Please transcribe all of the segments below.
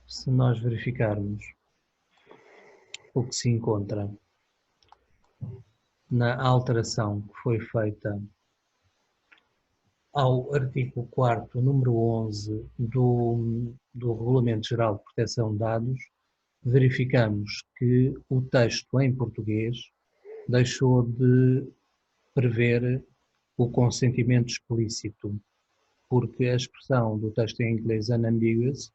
Se nós verificarmos o que se encontra na alteração que foi feita ao artigo 4º, número 11 do Regulamento Geral de Proteção de Dados, verificamos que o texto em português deixou de prever o consentimento explícito, porque a expressão do texto em inglês unambiguous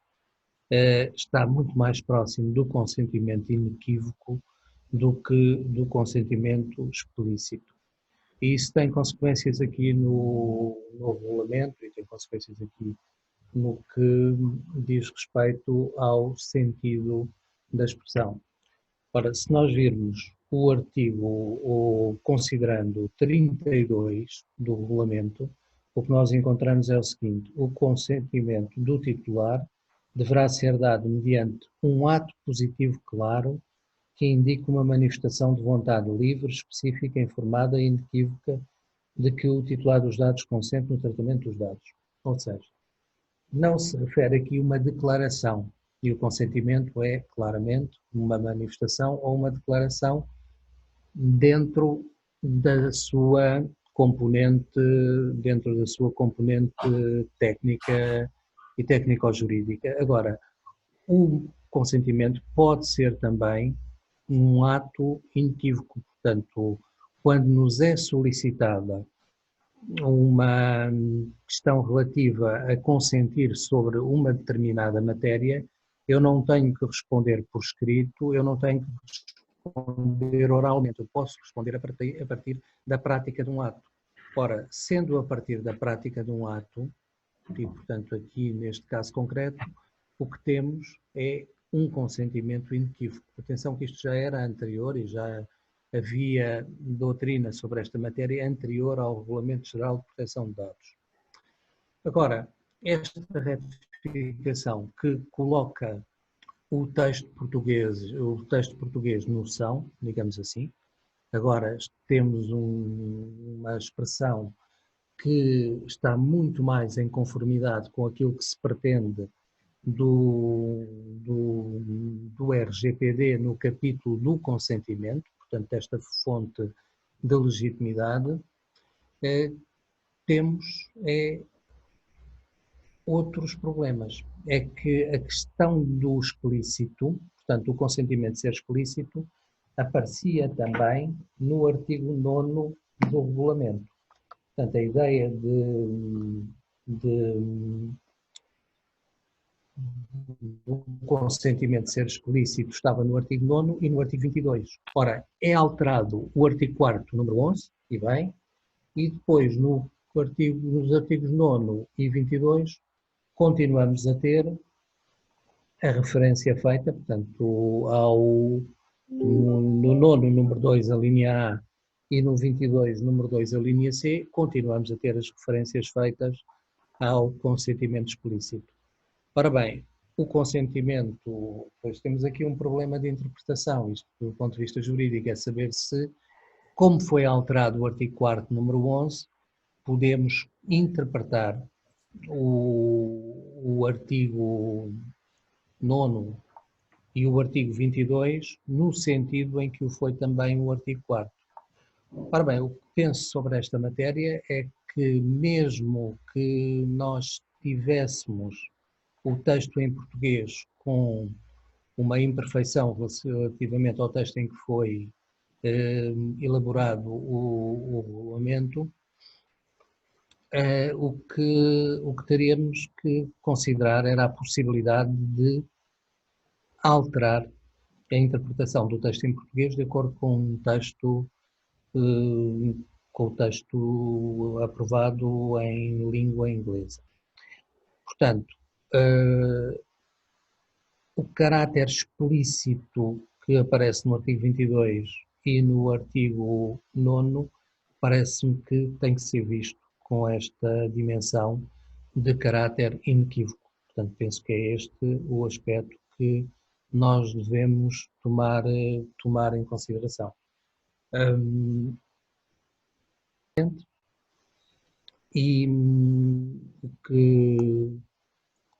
está muito mais próximo do consentimento inequívoco do que do consentimento explícito. E isso tem consequências aqui no regulamento e tem consequências aqui no que diz respeito ao sentido da expressão. Ora, se nós virmos o artigo, ou considerando 32 do regulamento, o que nós encontramos é o seguinte: o consentimento do titular deverá ser dado mediante um ato positivo claro que indique uma manifestação de vontade livre, específica, informada e inequívoca de que o titular dos dados consente no tratamento dos dados. Ou seja, não se refere aqui a uma declaração, e o consentimento é claramente uma manifestação ou uma declaração dentro da sua componente, técnica e técnico-jurídica. Agora, o consentimento pode ser também um ato inequívoco, portanto, quando nos é solicitada uma questão relativa a consentir sobre uma determinada matéria, eu não tenho que responder por escrito, eu não tenho que responder oralmente, eu posso responder a partir da prática de um ato. Ora, sendo a partir da prática de um ato, e portanto aqui neste caso concreto, o que temos é um consentimento inequívoco. Atenção que isto já era anterior e já havia doutrina sobre esta matéria anterior ao Regulamento Geral de Proteção de Dados. Agora, esta retificação que coloca o texto português no são, digamos assim, agora temos uma expressão que está muito mais em conformidade com aquilo que se pretende do RGPD no capítulo do consentimento, portanto, esta fonte de legitimidade, temos outros problemas. É que a questão do explícito, portanto, o consentimento ser explícito, aparecia também no artigo 9º do regulamento. Portanto, a ideia do consentimento ser explícito estava no artigo 9º e no artigo 22. Ora, é alterado o artigo 4º, número 11, e bem, e depois nos artigos 9º e 22 continuamos a ter a referência feita, portanto, no 9º, número 2, a linha A, e no 22, número 2, a linha C, continuamos a ter as referências feitas ao consentimento explícito. Ora bem, o consentimento, pois temos aqui um problema de interpretação, isto do ponto de vista jurídico, é saber se, como foi alterado o artigo 4º, número 11, podemos interpretar o artigo 9º e o artigo 22 no sentido em que o foi também o artigo 4º. Ora bem, o que penso sobre esta matéria é que mesmo que nós tivéssemos o texto em português com uma imperfeição relativamente ao texto em que foi elaborado o regulamento, o que teríamos que considerar era a possibilidade de alterar a interpretação do texto em português de acordo com o texto aprovado em língua inglesa. Portanto, o caráter explícito que aparece no artigo 22 e no artigo 9º parece-me que tem que ser visto com esta dimensão de caráter inequívoco. Portanto, penso que é este o aspecto que nós devemos tomar em consideração. E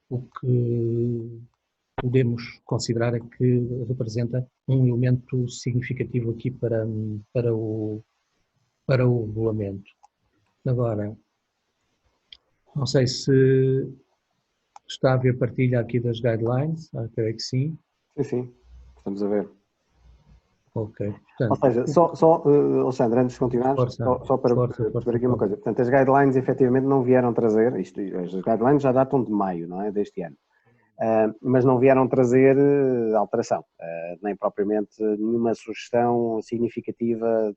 o que podemos considerar que representa um elemento significativo aqui para o regulamento. Agora, não sei se está a haver partilha aqui das guidelines, creio que sim. Sim, sim, estamos a ver. Ok. Portanto, ou seja, Alexandre, antes de continuarmos, só para perceber aqui uma coisa. Portanto, as guidelines efetivamente não vieram trazer, as guidelines já datam de maio, não é, deste ano, mas não vieram trazer alteração, nem propriamente nenhuma sugestão significativa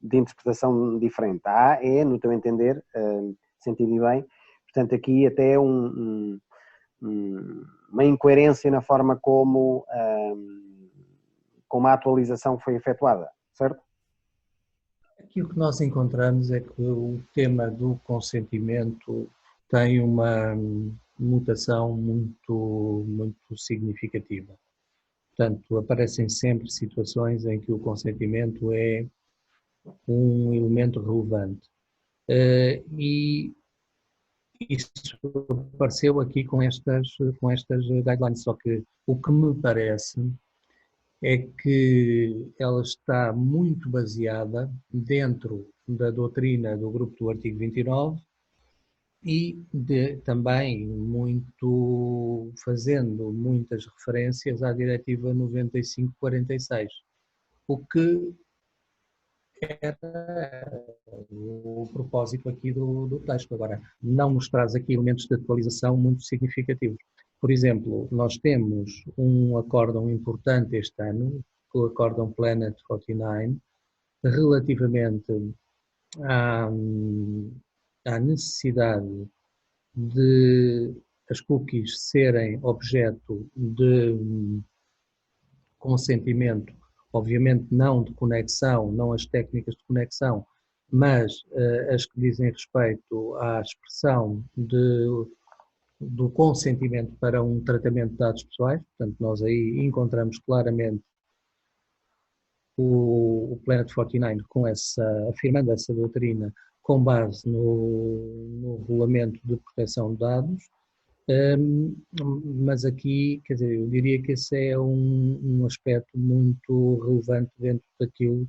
de interpretação diferente. No teu entender, se entendi bem, portanto aqui até uma incoerência na forma como a atualização foi efetuada, certo? Aqui o que nós encontramos é que o tema do consentimento tem uma mutação muito significativa. Portanto, aparecem sempre situações em que o consentimento é um elemento relevante. E isso apareceu aqui com estas guidelines, só que o que me parece é que ela está muito baseada dentro da doutrina do grupo do artigo 29 e também fazendo muitas referências à diretiva 95/46, o que era o propósito aqui do texto. Agora, não nos traz aqui elementos de atualização muito significativos. Por exemplo, nós temos um acórdão importante este ano, o acórdão Planet 49, relativamente à necessidade de as cookies serem objeto de consentimento, obviamente não de conexão, não as técnicas de conexão, mas as que dizem respeito à expressão do consentimento para um tratamento de dados pessoais. Portanto, nós aí encontramos claramente o Planet 49 afirmando essa doutrina com base no regulamento de proteção de dados, mas aqui, quer dizer, eu diria que esse é um aspecto muito relevante dentro daquilo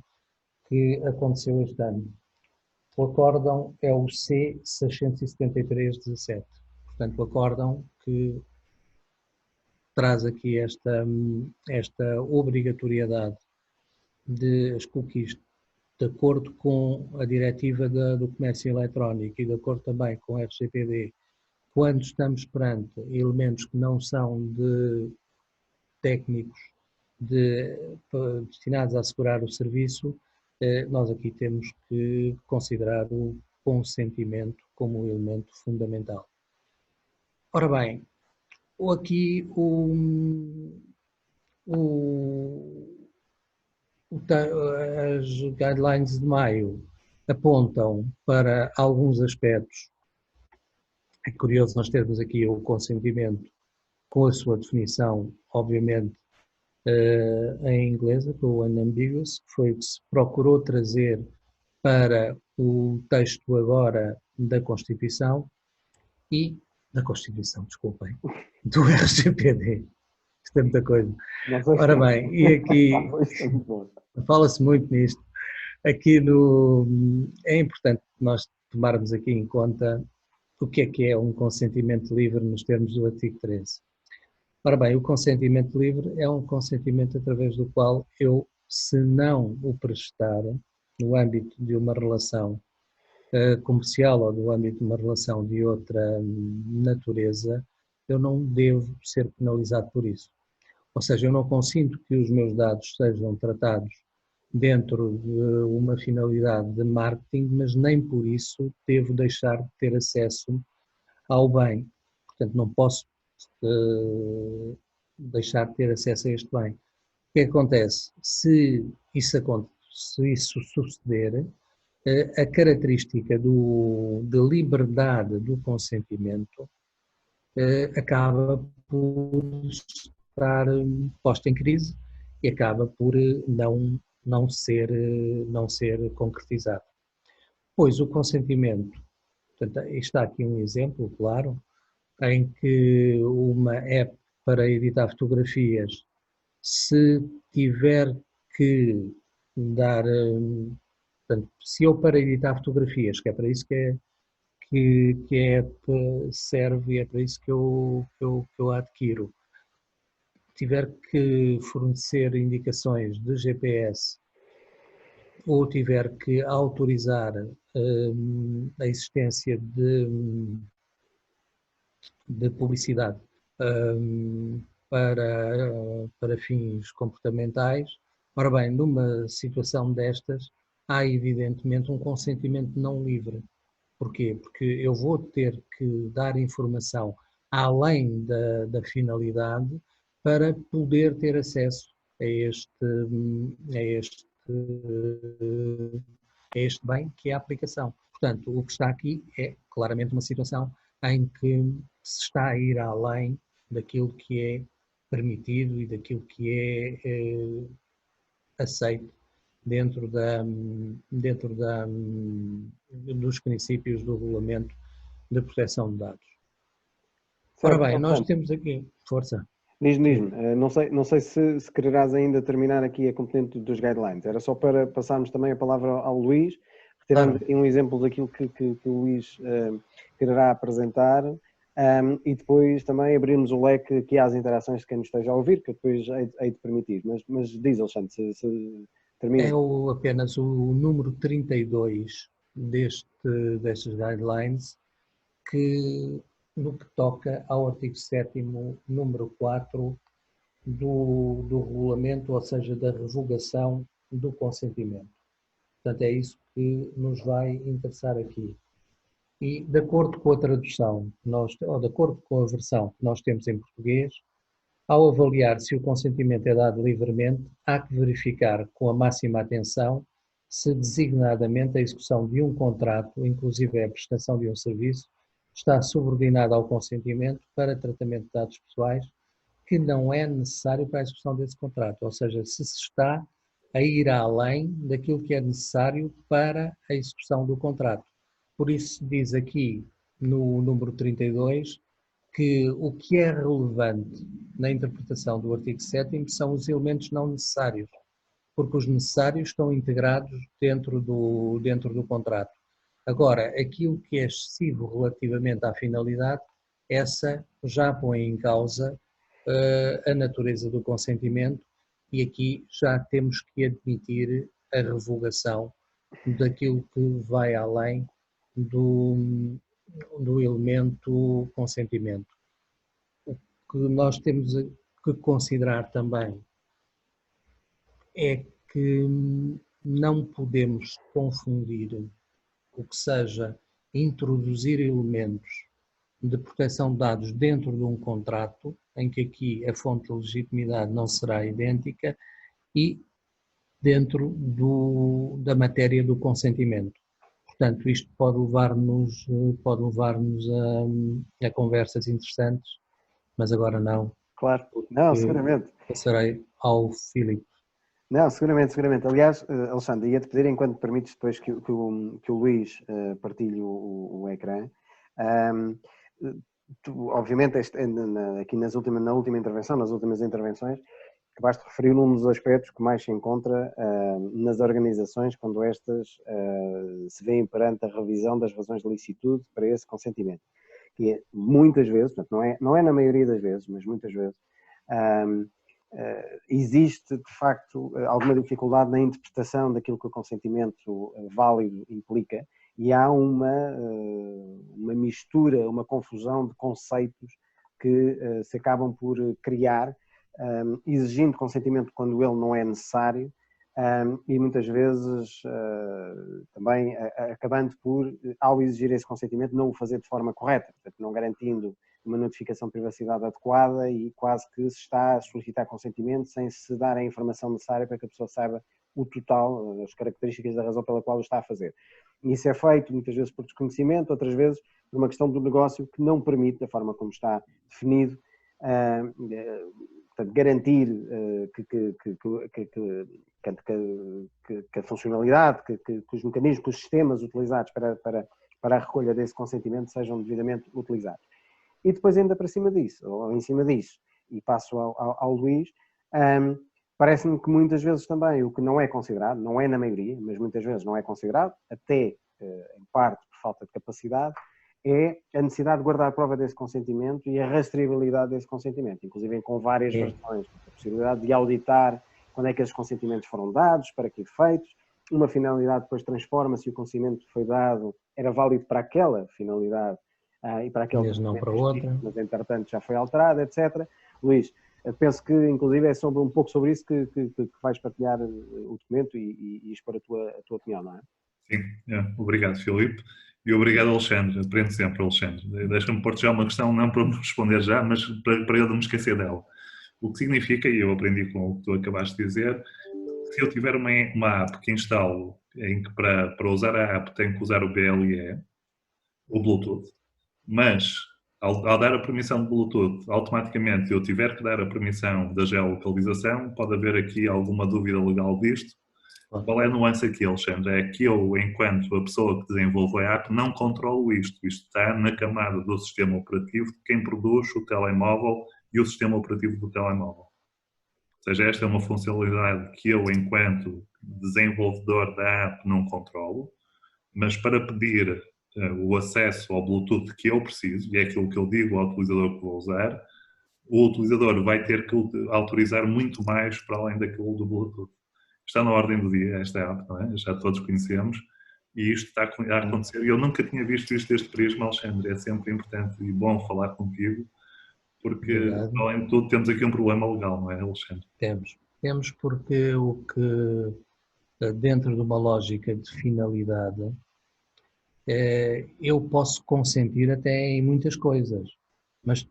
que aconteceu este ano. O acórdão é o C673/17, portanto o acórdão que traz aqui esta obrigatoriedade de as cookies, de acordo com a diretiva do comércio eletrónico e de acordo também com a RGPD, quando estamos perante elementos que não são técnicos destinados a assegurar o serviço, nós aqui temos que considerar o consentimento como um elemento fundamental. Ora bem, aqui as guidelines de maio apontam para alguns aspectos. É curioso nós termos aqui o consentimento com a sua definição, obviamente, em inglês, com o unambiguous, que foi o que se procurou trazer para o texto agora da Constituição desculpem, do RGPD. Isto é muita coisa. Ora bem, e aqui fala-se muito nisto. Aqui é importante nós tomarmos aqui em conta o que é um consentimento livre nos termos do artigo 13. Ora bem, o consentimento livre é um consentimento através do qual eu, se não o prestar no âmbito de uma relação comercial ou no âmbito de uma relação de outra natureza, eu não devo ser penalizado por isso. Ou seja, eu não consinto que os meus dados sejam tratados dentro de uma finalidade de marketing, mas nem por isso devo deixar de ter acesso ao bem. Portanto, não posso deixar de ter acesso a este bem. O que acontece? Se isso suceder, a característica de liberdade do consentimento acaba por estar posta em crise e acaba por não ser concretizado. Pois o consentimento, portanto, está aqui um exemplo, claro, em que uma app para editar fotografias, se tiver que dar, portanto, se eu para editar fotografias, que é para isso que a app serve e é para isso que eu a adquiro, tiver que fornecer indicações de GPS ou tiver que autorizar a existência de publicidade para fins comportamentais, ora bem, numa situação destas, há evidentemente um consentimento não livre. Porquê? Porque eu vou ter que dar informação além da finalidade para poder ter acesso a este bem que é a aplicação. Portanto, o que está aqui é claramente uma situação em que se está a ir além daquilo que é permitido e daquilo que é aceito dentro dos princípios do regulamento de proteção de dados. Ora bem, nós temos aqui, força. Diz-me, não sei se quererás ainda terminar aqui a componente dos guidelines, era só para passarmos também a palavra ao Luís, retirarmos aqui um exemplo daquilo que o Luís quererá apresentar e depois também abrirmos o leque aqui às interações de quem nos esteja a ouvir, que eu depois hei de permitir, mas diz, Alexandre, se termina. É apenas o número 32 destes guidelines que, no que toca ao artigo 7º, número 4 do regulamento, ou seja, da revogação do consentimento. Portanto, é isso que nos vai interessar aqui. E, de acordo com a tradução, ou de acordo com a versão que nós temos em português, ao avaliar se o consentimento é dado livremente, há que verificar com a máxima atenção se designadamente a execução de um contrato, inclusive a prestação de um serviço, está subordinada ao consentimento para tratamento de dados pessoais que não é necessário para a execução desse contrato, ou seja, se está a ir além daquilo que é necessário para a execução do contrato. Por isso diz aqui no número 32 que o que é relevante na interpretação do artigo 7º são os elementos não necessários, porque os necessários estão integrados dentro do contrato. Agora, aquilo que é excessivo relativamente à finalidade, essa já põe em causa a natureza do consentimento e aqui já temos que admitir a revogação daquilo que vai além do elemento consentimento. O que nós temos que considerar também é que não podemos confundir o que seja introduzir elementos de proteção de dados dentro de um contrato, em que aqui a fonte de legitimidade não será idêntica, e dentro da matéria do consentimento. Portanto, isto pode levar-nos a conversas interessantes, mas agora não. Claro, não, seguramente. Passarei ao Filipe. Não, seguramente. Aliás, Alexandre, ia-te pedir, enquanto permites depois que o Luís partilhe o ecrã, tu, obviamente, aqui na última intervenção, nas últimas intervenções, acabaste de referir um dos aspectos que mais se encontra nas organizações quando estas se veem perante a revisão das razões de licitude para esse consentimento. Que é, muitas vezes, portanto, não é na maioria das vezes, mas muitas vezes, existe de facto alguma dificuldade na interpretação daquilo que o consentimento válido implica e há uma mistura, uma confusão de conceitos que se acabam por criar, exigindo consentimento quando ele não é necessário e muitas vezes também acabando por, ao exigir esse consentimento, não o fazer de forma correta, portanto, não garantindo uma notificação de privacidade adequada e quase que se está a solicitar consentimento sem se dar a informação necessária para que a pessoa saiba o total, as características da razão pela qual o está a fazer. E isso é feito muitas vezes por desconhecimento, outras vezes por uma questão do negócio que não permite, da forma como está definido, portanto, garantir que a funcionalidade, que os mecanismos, que os sistemas utilizados para a recolha desse consentimento sejam devidamente utilizados. E depois ainda para cima disso, ou em cima disso, e passo ao Luís, parece-me que muitas vezes também o que não é considerado, não é na maioria, mas muitas vezes não é considerado, até em parte por falta de capacidade, é a necessidade de guardar a prova desse consentimento e a rastreabilidade desse consentimento, inclusive com várias versões, a possibilidade de auditar quando é que esses consentimentos foram dados, para que efeitos, uma finalidade depois transforma-se e o consentimento que foi dado era válido para aquela finalidade e para aquele mas não para outra, mas entretanto já foi alterado, etc. Luís, penso que inclusive é um pouco sobre isso que vais partilhar o documento e expor a tua opinião, não é? Sim, obrigado, Filipe. E obrigado, Alexandre. Aprendo sempre, Alexandre. Deixa-me pôr-te já uma questão, não para me responder já, mas para eu não me esquecer dela. O que significa, e eu aprendi com o que tu acabaste de dizer, se eu tiver uma app que instalo em que para usar a app tenho que usar o BLE, o Bluetooth, mas ao dar a permissão de Bluetooth, automaticamente eu tiver que dar a permissão da geolocalização, pode haver aqui alguma dúvida legal disto. Qual é a nuance aqui, Alexandre? É que eu, enquanto a pessoa que desenvolve a app, não controlo isto. Isto está na camada do sistema operativo de quem produz o telemóvel e o sistema operativo do telemóvel. Ou seja, esta é uma funcionalidade que eu, enquanto desenvolvedor da app, não controlo, mas para pedir o acesso ao Bluetooth que eu preciso, e é aquilo que eu digo ao utilizador que vou usar, o utilizador vai ter que autorizar muito mais para além daquilo do Bluetooth. Está na ordem do dia esta app, não é? Já todos conhecemos, e isto está a acontecer. Eu nunca tinha visto isto deste prisma, Alexandre. É sempre importante e bom falar contigo, porque, além de tudo, temos aqui um problema legal, não é, Alexandre? Temos porque o que, dentro de uma lógica de finalidade, eu posso consentir até em muitas coisas, mas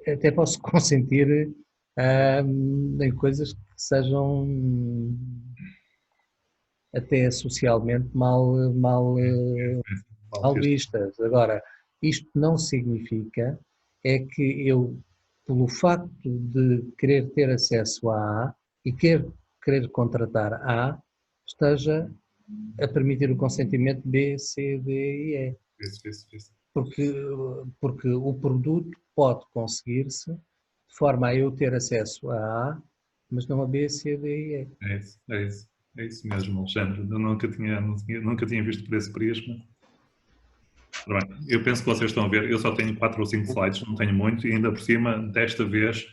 até posso consentir em coisas que sejam até socialmente mal vistas. Agora, isto não significa é que eu, pelo facto de querer ter acesso a A e querer contratar A, esteja a permitir o consentimento B, C, D e E. Porque o produto pode conseguir-se de forma a eu ter acesso a A, mas não a B, C, D e E. É isso mesmo, Alexandre. Eu nunca tinha visto por esse prisma. Bem, eu penso que vocês estão a ver, eu só tenho 4 ou 5 slides, não tenho muito, e ainda por cima, desta vez,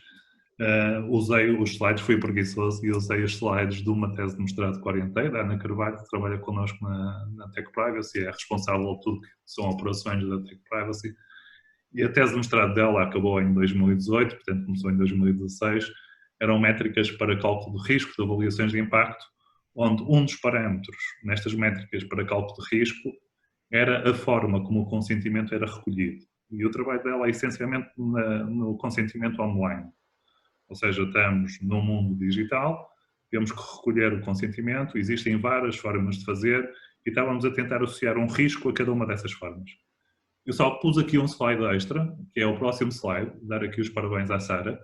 usei os slides, fui preguiçoso e usei os slides de uma tese de mestrado que orientei, da Ana Carvalho, que trabalha connosco na Tech Privacy, é responsável por tudo que são operações da Tech Privacy. E a tese de mestrado dela acabou em 2018, portanto começou em 2016. Eram métricas para cálculo de risco, de avaliações de impacto, onde um dos parâmetros nestas métricas para cálculo de risco era a forma como o consentimento era recolhido. E o trabalho dela é essencialmente no consentimento online. Ou seja, estamos num mundo digital, temos que recolher o consentimento, existem várias formas de fazer e estávamos a tentar associar um risco a cada uma dessas formas. Eu só pus aqui um slide extra, que é o próximo slide, dar aqui os parabéns à Sara.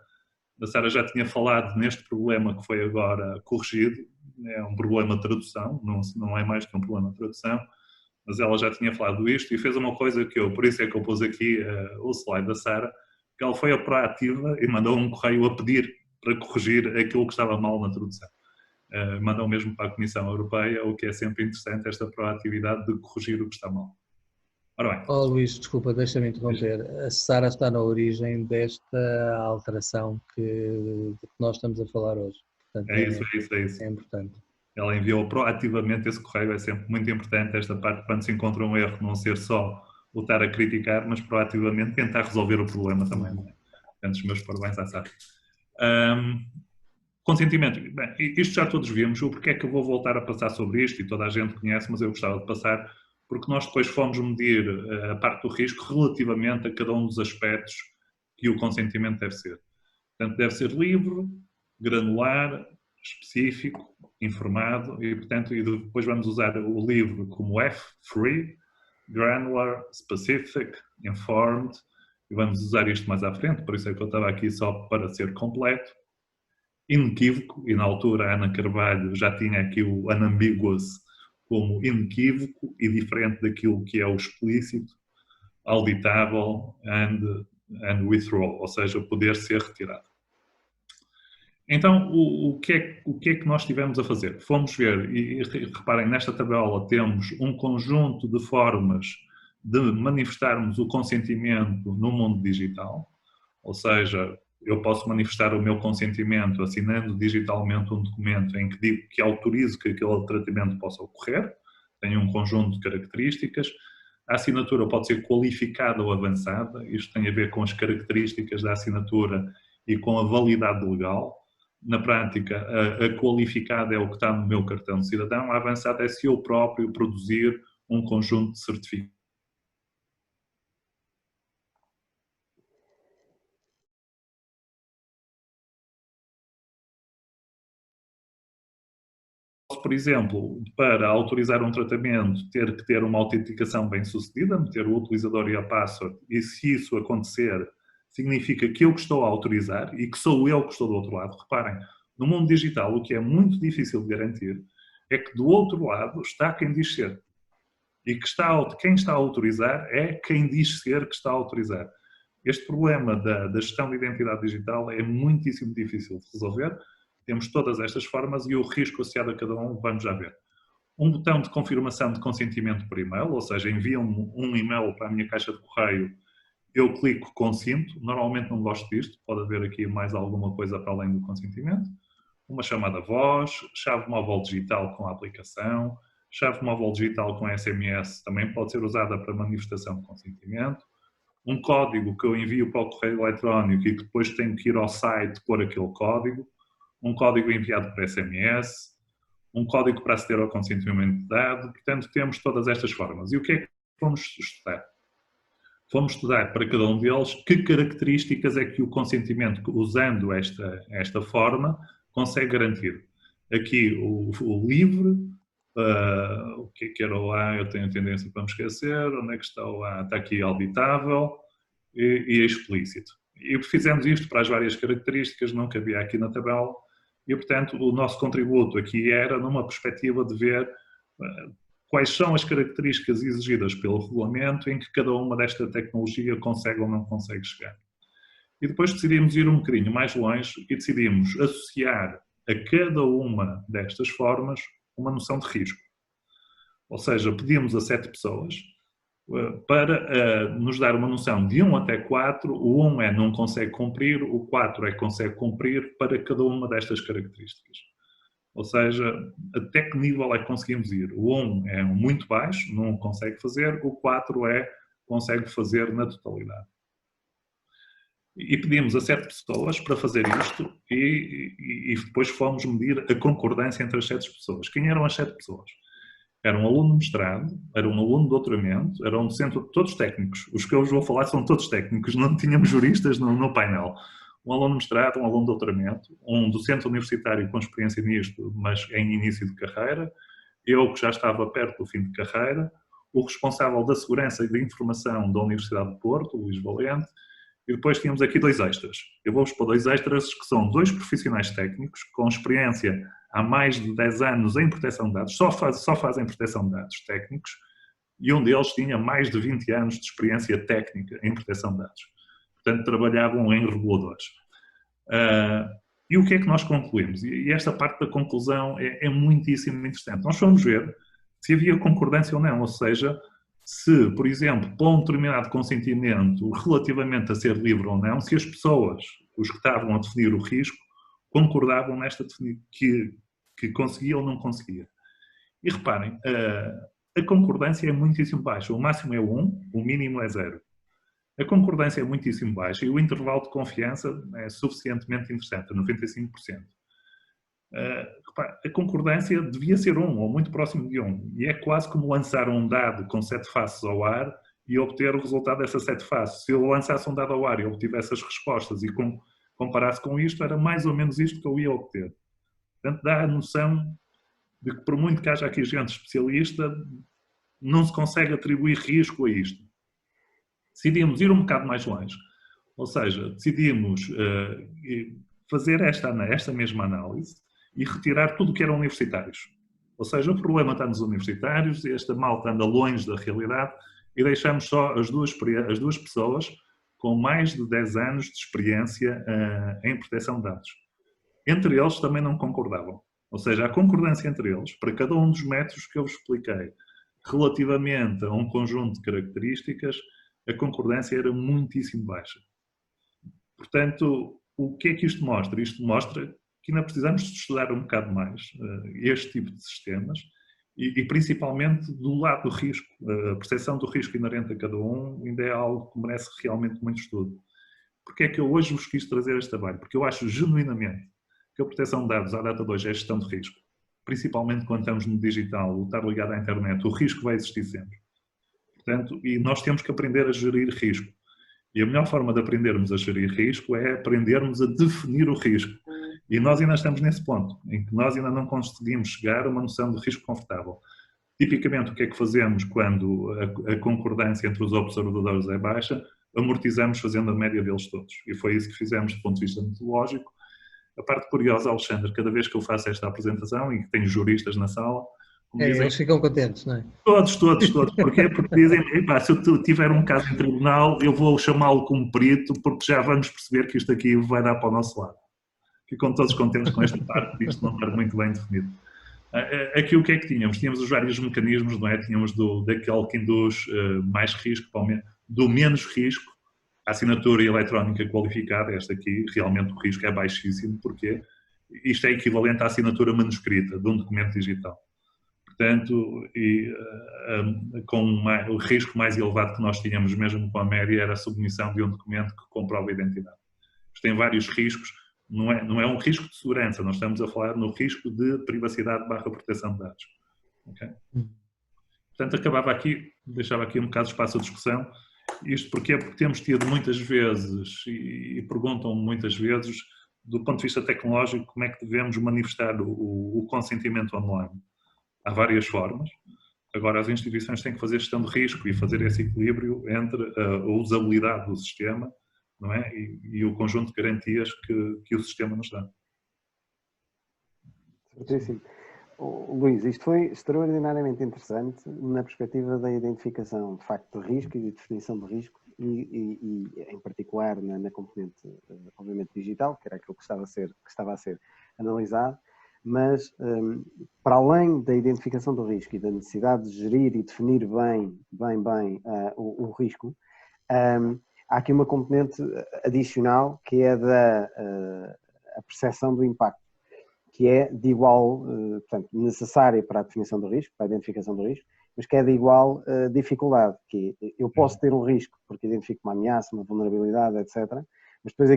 A Sara já tinha falado neste problema que foi agora corrigido, é um problema de tradução, não é mais que um problema de tradução, mas ela já tinha falado isto e fez uma coisa que por isso é que eu pus aqui o slide da Sara, que ela foi a proativa e mandou um correio a pedir para corrigir aquilo que estava mal na tradução. Mandou mesmo para a Comissão Europeia, o que é sempre interessante, esta proatividade de corrigir o que está mal. Ora bem. Luís, desculpa, deixa-me interromper. A Sara está na origem desta alteração de que nós estamos a falar hoje. Portanto, é isso. É importante. Ela enviou proativamente esse correio, é sempre muito importante esta parte, quando se encontra um erro, não ser só o estar a criticar, mas proativamente tentar resolver o problema também. Portanto, os meus parabéns à Sara. Consentimento. Bem, isto já todos vimos, o porquê é que eu vou voltar a passar sobre isto, e toda a gente conhece, mas eu gostava de passar, porque nós depois fomos medir a parte do risco relativamente a cada um dos aspectos que o consentimento deve ser. Portanto, deve ser livre, granular, específico, informado e, portanto, e depois vamos usar o livre como F, free, granular, specific, informed, e vamos usar isto mais à frente, por isso é que eu estava aqui só para ser completo. Inequívoco, e na altura a Ana Carvalho já tinha aqui o unambiguous como inequívoco e diferente daquilo que é o explícito, auditável and withdrawal, ou seja, poder ser retirado. Então, o que é que nós tivemos a fazer? Fomos ver, e reparem, nesta tabela temos um conjunto de formas de manifestarmos o consentimento no mundo digital, ou seja, eu posso manifestar o meu consentimento assinando digitalmente um documento em que digo que autorizo que aquele tratamento possa ocorrer, tenho um conjunto de características. A assinatura pode ser qualificada ou avançada, isto tem a ver com as características da assinatura e com a validade legal. Na prática, a qualificada é o que está no meu cartão de cidadão, a avançada é se eu próprio produzir um conjunto de certificados. Por exemplo, para autorizar um tratamento, ter que ter uma autenticação bem sucedida, meter o utilizador e a password, e se isso acontecer, significa que eu que estou a autorizar e que sou eu que estou do outro lado. Reparem, no mundo digital, o que é muito difícil de garantir é que do outro lado está quem diz ser. E que quem está a autorizar é quem diz ser que está a autorizar. Este problema da gestão de identidade digital é muitíssimo difícil de resolver. Temos todas estas formas e o risco associado a cada um vamos já ver. Um botão de confirmação de consentimento por e-mail, ou seja, enviam-me um e-mail para a minha caixa de correio, eu clico consinto, normalmente não gosto disto, pode haver aqui mais alguma coisa para além do consentimento. Uma chamada voz, chave móvel digital com a aplicação, chave móvel digital com SMS também pode ser usada para manifestação de consentimento. Um código que eu envio para o correio eletrónico e que depois tenho que ir ao site pôr aquele código. Um código enviado por SMS, um código para aceder ao consentimento dado. Portanto, temos todas estas formas. E o que é que fomos estudar? Fomos estudar para cada um deles que características é que o consentimento, usando esta forma, consegue garantir. Aqui o livre, o que era o A, eu tenho tendência para me esquecer, onde é que está o A? Está aqui auditável e explícito. E fizemos isto para as várias características, não cabia aqui na tabela, e portanto o nosso contributo aqui era numa perspectiva de ver quais são as características exigidas pelo regulamento em que cada uma desta tecnologia consegue ou não consegue chegar. E depois decidimos ir um bocadinho mais longe e decidimos associar a cada uma destas formas uma noção de risco. Ou seja, pedimos a 7 pessoas para nos dar uma noção de 1 até 4, o 1 é não consegue cumprir, o 4 é consegue cumprir para cada uma destas características. Ou seja, até que nível é que conseguimos ir? O 1 é muito baixo, não consegue fazer, o 4 consegue fazer na totalidade. E pedimos a 7 pessoas para fazer isto e depois fomos medir a concordância entre as 7 pessoas. Quem eram as 7 pessoas? Era um aluno de mestrado, era um aluno de doutoramento, era um docente, todos técnicos. Os que eu vos vou falar são todos técnicos, não tínhamos juristas no painel. Um aluno de mestrado, um aluno de doutoramento, um docente universitário com experiência nisto, mas em início de carreira, eu que já estava perto do fim de carreira, o responsável da segurança e da informação da Universidade de Porto, Luís Valente, e depois tínhamos aqui 2 extras. Eu vou-vos pôr 2 extras que são 2 profissionais técnicos com experiência há mais de 10 anos em proteção de dados, só fazem proteção de dados técnicos, e um deles tinha mais de 20 anos de experiência técnica em proteção de dados. Portanto, trabalhavam em reguladores. E o que é que nós concluímos? E esta parte da conclusão é muitíssimo interessante. Nós fomos ver se havia concordância ou não, ou seja, se, por exemplo, para um determinado consentimento relativamente a ser livre ou não, se as pessoas, os que estavam a definir o risco, concordavam nesta definição, que conseguia ou não conseguia. E reparem, a concordância é muitíssimo baixa. O máximo é 1, o mínimo é 0. A concordância é muitíssimo baixa e o intervalo de confiança é suficientemente interessante, 95%. A concordância devia ser 1, ou muito próximo de 1. E é quase como lançar um dado com 7 faces ao ar e obter o resultado dessas 7 faces. Se eu lançasse um dado ao ar e obtivesse as respostas e comparasse com isto, era mais ou menos isto que eu ia obter. Portanto, dá a noção de que, por muito que haja aqui gente especialista, não se consegue atribuir risco a isto. Decidimos ir um bocado mais longe. Ou seja, decidimos fazer esta mesma análise e retirar tudo o que eram universitários. Ou seja, o problema está nos universitários, esta malta anda longe da realidade e deixamos só as duas pessoas com mais de 10 anos de experiência em proteção de dados. entre eles também não concordavam. Ou seja, a concordância entre eles, para cada um dos métodos que eu vos expliquei, relativamente a um conjunto de características, a concordância era muitíssimo baixa. Portanto, o que é que isto mostra? Isto mostra que ainda precisamos de estudar um bocado mais este tipo de sistemas e principalmente do lado do risco. A percepção do risco inerente a cada um ainda é algo que merece realmente muito estudo. Porque é que eu hoje vos quis trazer este trabalho? Porque eu acho genuinamente que a proteção de dados à data de hoje é gestão de risco. Principalmente quando estamos no digital, o estar ligado à internet, o risco vai existir sempre. Portanto, e nós temos que aprender a gerir risco. E a melhor forma de aprendermos a gerir risco é aprendermos a definir o risco. E nós ainda estamos nesse ponto, em que nós ainda não conseguimos chegar a uma noção de risco confortável. Tipicamente, o que é que fazemos quando a concordância entre os observadores é baixa? Amortizamos fazendo a média deles todos. E foi isso que fizemos do ponto de vista metodológico. A parte curiosa, Alexandre, cada vez que eu faço esta apresentação e que tenho juristas na sala, dizem, eles ficam contentes, não é? Todos. Porquê? Porque dizem, se eu tiver um caso em tribunal, eu vou chamá-lo como perito, porque já vamos perceber que isto aqui vai dar para o nosso lado. Ficam todos contentes com esta parte, de isto não estar muito bem definido. Aqui o que é que tínhamos? Tínhamos os vários mecanismos, não é? Tínhamos daquele que induz mais risco, do menos risco, a assinatura eletrónica qualificada, esta aqui, realmente o risco é baixíssimo, porque isto é equivalente à assinatura manuscrita de um documento digital. Portanto, com o risco mais elevado que nós tínhamos, mesmo com a média, era a submissão de um documento que comprova a identidade. Isto tem vários riscos, não é um risco de segurança, nós estamos a falar no risco de privacidade / proteção de dados. Okay? Portanto, deixava aqui um bocado de espaço à discussão. Isto porque temos tido muitas vezes, e perguntam muitas vezes, do ponto de vista tecnológico, como é que devemos manifestar o consentimento online. Há várias formas. Agora, as instituições têm que fazer gestão de risco e fazer esse equilíbrio entre a usabilidade do sistema, não é? e o conjunto de garantias que o sistema nos dá. Certíssimo. Luís, isto foi extraordinariamente interessante na perspectiva da identificação de facto de risco e de definição de risco e em particular na componente, obviamente, digital, que era aquilo que estava a ser analisado. Mas, para além da identificação do risco e da necessidade de gerir e definir bem o risco, há aqui uma componente adicional que é a percepção do impacto, que é de igual, portanto, necessária para a definição do risco, para a identificação do risco, mas que é de igual dificuldade, que eu posso ter um risco porque identifico uma ameaça, uma vulnerabilidade, etc., mas depois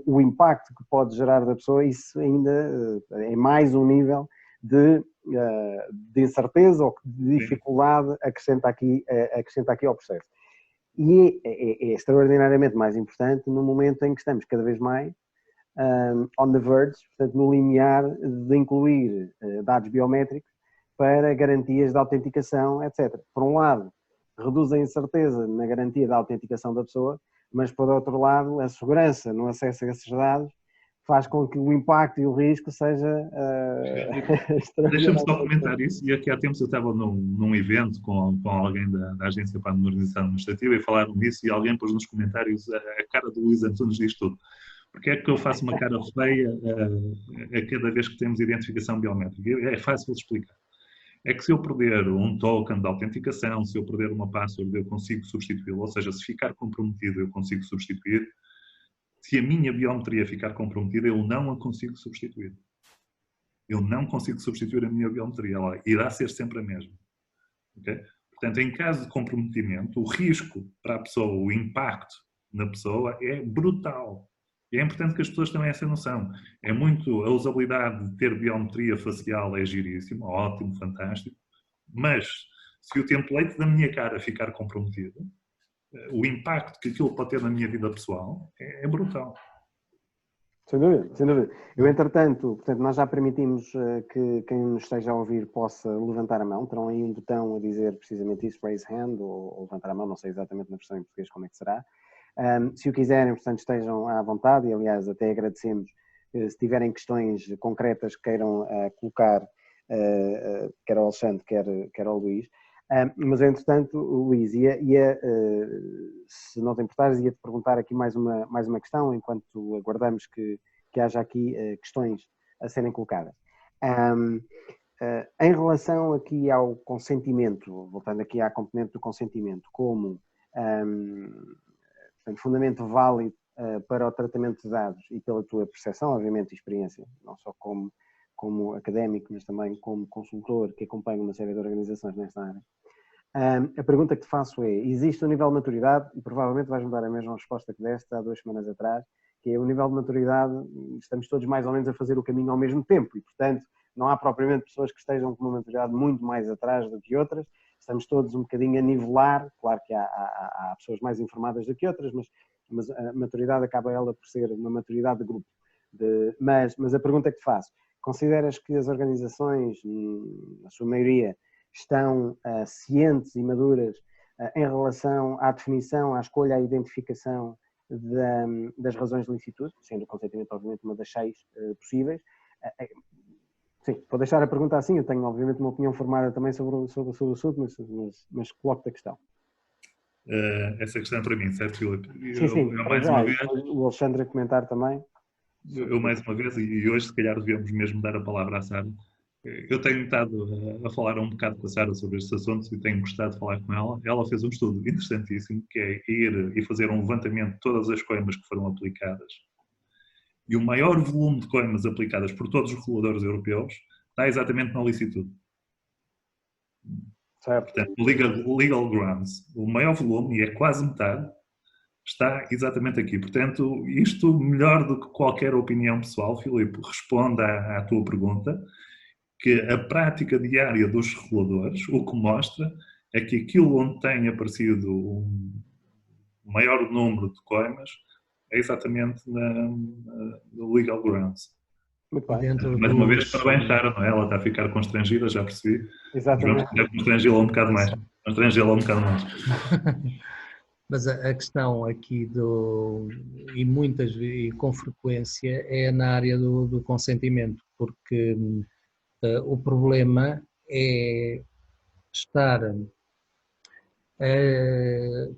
o impacto que pode gerar da pessoa, isso ainda é mais um nível de incerteza ou de dificuldade acrescenta aqui ao processo. E é extraordinariamente mais importante no momento em que estamos cada vez mais on the verge, portanto no limiar de incluir dados biométricos para garantias de autenticação, etc. Por um lado, reduz a incerteza na garantia da autenticação da pessoa, mas, por outro lado, a segurança no acesso a esses dados faz com que o impacto e o risco seja... Deixa-me só comentar isso. E aqui há tempos eu estava num evento com alguém da Agência para a Modernização Administrativa e falaram nisso e alguém pôs nos comentários a cara do Luís Antunes diz tudo. Porque é que eu faço uma cara feia a cada vez que temos identificação biométrica? É fácil de explicar. É que se eu perder um token de autenticação, se eu perder uma password, eu consigo substituí-lo. Ou seja, se ficar comprometido, eu consigo substituir. Se a minha biometria ficar comprometida, eu não a consigo substituir. Eu não consigo substituir a minha biometria. Ela irá ser sempre a mesma. Okay? Portanto, em caso de comprometimento, o risco para a pessoa, o impacto na pessoa é brutal. E é importante que as pessoas tenham essa noção. É muito, a usabilidade de ter biometria facial é giríssima, ótimo, fantástico, mas se o template da minha cara ficar comprometido, o impacto que aquilo pode ter na minha vida pessoal é brutal. Sem dúvida, sem dúvida. Eu, entretanto, nós já permitimos que quem nos esteja a ouvir possa levantar a mão. Terão aí um botão a dizer precisamente isso, raise hand, ou levantar a mão, não sei exatamente na versão em português como é que será. Se o quiserem, portanto, estejam à vontade e, aliás, até agradecemos se tiverem questões concretas que queiram colocar, quer ao Alexandre, quer ao Luís. Mas, entretanto, Luís, se não te importares, ia-te perguntar aqui mais uma questão, enquanto aguardamos que haja aqui questões a serem colocadas. Em relação aqui ao consentimento, voltando aqui à componente do consentimento, como portanto, fundamento válido para o tratamento de dados e pela tua percepção, obviamente, e experiência, não só como académico, mas também como consultor que acompanha uma série de organizações nesta área. A pergunta que te faço é, existe um nível de maturidade, e provavelmente vais-me dar a mesma resposta que deste há 2 semanas atrás, que é o nível de maturidade, estamos todos mais ou menos a fazer o caminho ao mesmo tempo e, portanto, não há propriamente pessoas que estejam com uma maturidade muito mais atrás do que outras, estamos todos um bocadinho a nivelar, claro que há pessoas mais informadas do que outras, mas a maturidade acaba ela por ser uma maturidade de grupo. Mas a pergunta que te faço, consideras que as organizações, na sua maioria, estão cientes e maduras em relação à definição, à escolha, à identificação das razões de licitude, sendo o consentimento, obviamente, uma das 6 possíveis? Sim, vou deixar a pergunta assim, eu tenho, obviamente, uma opinião formada também sobre o assunto, mas coloco-te a questão. Essa questão é para mim, certo, Filipe? Sim, mais uma vez, o Alexandre a comentar também. Eu mais uma vez, e hoje se calhar devíamos mesmo dar a palavra à Sara. Eu tenho estado a falar um bocado com a Sara sobre estes assuntos e tenho gostado de falar com ela. Ela fez um estudo interessantíssimo, que é ir e fazer um levantamento de todas as coimas que foram aplicadas. E o maior volume de coimas aplicadas por todos os reguladores europeus está exatamente na licitude. Certo. Portanto, legal grounds, o maior volume, e é quase metade, está exatamente aqui. Portanto, isto, melhor do que qualquer opinião pessoal, Filipe, responde à tua pergunta, que a prática diária dos reguladores, o que mostra é que aquilo onde tem aparecido um maior número de coimas é exatamente no legal grounds. Muito bem. Mais uma vez, parabéns, Sara, não é? Ela está a ficar constrangida, já percebi. Exatamente. Vamos constrangê-la um bocado mais. Mas a questão aqui e com frequência é na área do consentimento, porque o problema é estar,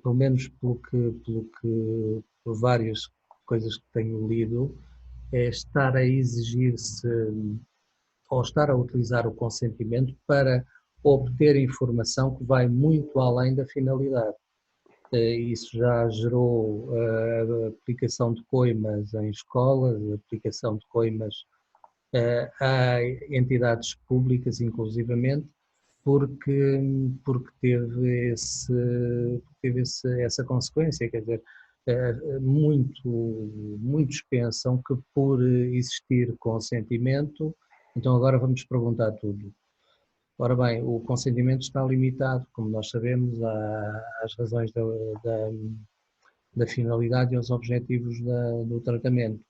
pelo menos por várias coisas que tenho lido, é estar a exigir-se ou estar a utilizar o consentimento para obter informação que vai muito além da finalidade. Isso já gerou a aplicação de coimas em escolas, a aplicação de coimas a entidades públicas, inclusivamente, porque teve essa consequência. Quer dizer, muitos pensam que por existir consentimento, então agora vamos perguntar tudo. Ora bem, o consentimento está limitado, como nós sabemos, às razões da finalidade e aos objetivos do tratamento.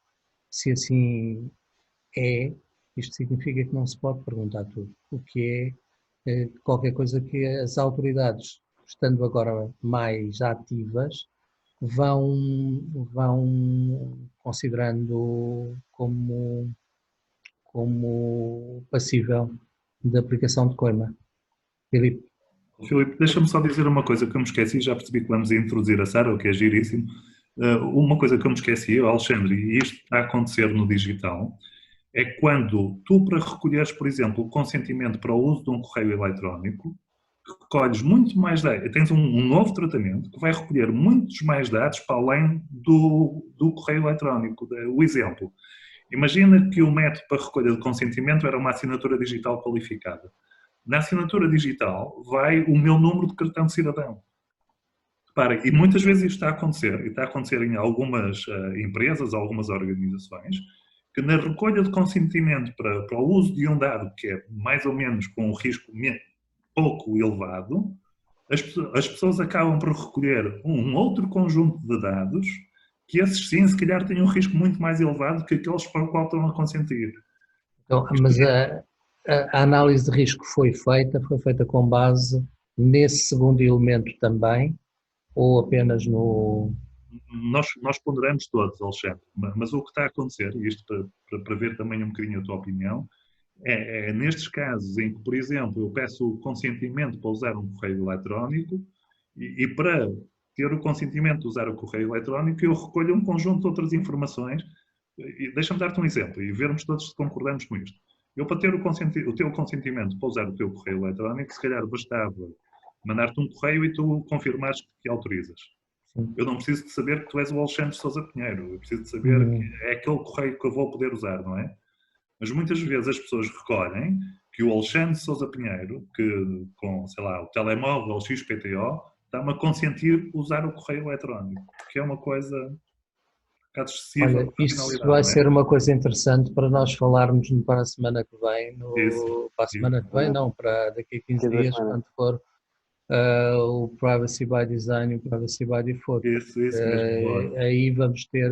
Se assim isto significa que não se pode perguntar tudo, o que é qualquer coisa que as autoridades, estando agora mais ativas, vão considerando como passível de aplicação de coima. Filipe, deixa-me só dizer uma coisa que eu me esqueci, já percebi que vamos introduzir a Sara, o que é giríssimo. Uma coisa que eu me esqueci, Alexandre, e isto está a acontecer no digital, é quando tu, para recolheres, por exemplo, o consentimento para o uso de um correio eletrónico, recolhes muito mais dados, tens um novo tratamento que vai recolher muitos mais dados para além do correio eletrónico. O exemplo, imagina que o método para recolha de consentimento era uma assinatura digital qualificada. Na assinatura digital vai o meu número de cartão de cidadão. Repara, e muitas vezes isto está a acontecer, e está a acontecer em algumas empresas, algumas organizações, que na recolha de consentimento para o uso de um dado que é mais ou menos com um risco pouco elevado, as pessoas acabam por recolher um outro conjunto de dados que esses sim, se calhar, têm um risco muito mais elevado que aqueles para o qual estão a consentir. Então, mas a análise de risco foi feita com base nesse segundo elemento também, ou apenas no... Nós ponderamos todos, Alexandre, mas o que está a acontecer, e isto para ver também um bocadinho a tua opinião, é nestes casos em que, por exemplo, eu peço o consentimento para usar um correio eletrónico e para ter o consentimento de usar o correio eletrónico eu recolho um conjunto de outras informações, deixa-me dar-te um exemplo e vermos todos se concordamos com isto. Eu, para ter o teu consentimento para usar o teu correio eletrónico, se calhar bastava mandar-te um correio e tu confirmares que autorizas. Sim. Eu não preciso de saber que tu és o Alexandre Sousa Pinheiro. Eu preciso de saber que é aquele correio que eu vou poder usar, não é? Mas muitas vezes as pessoas recolhem que o Alexandre Sousa Pinheiro, que com, sei lá, o telemóvel XPTO, está-me a consentir usar o correio eletrónico, que é uma coisa um bocado excessiva. Olha, isto vai ser uma coisa interessante para nós falarmos para a semana que vem, para a semana que vem, não, para daqui a 15 dias, quando for o Privacy by Design e o Privacy by Default. Isso mesmo. Aí vamos ter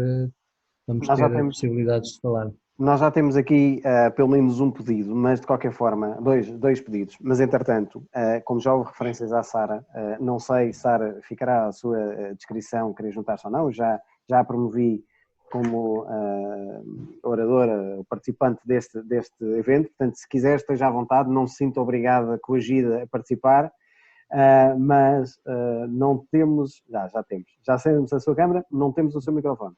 possibilidades de falar. Nós já temos aqui pelo menos um pedido, mas de qualquer forma, dois pedidos. Mas entretanto, como já houve referências à Sara, não sei, Sara, ficará a sua descrição, querer juntar-se ou não, já a promovi como oradora, participante deste evento, portanto, se quiser esteja à vontade, não se sinta obrigada, coagida a participar, mas não temos, já acendemos a sua câmara, não temos o seu microfone.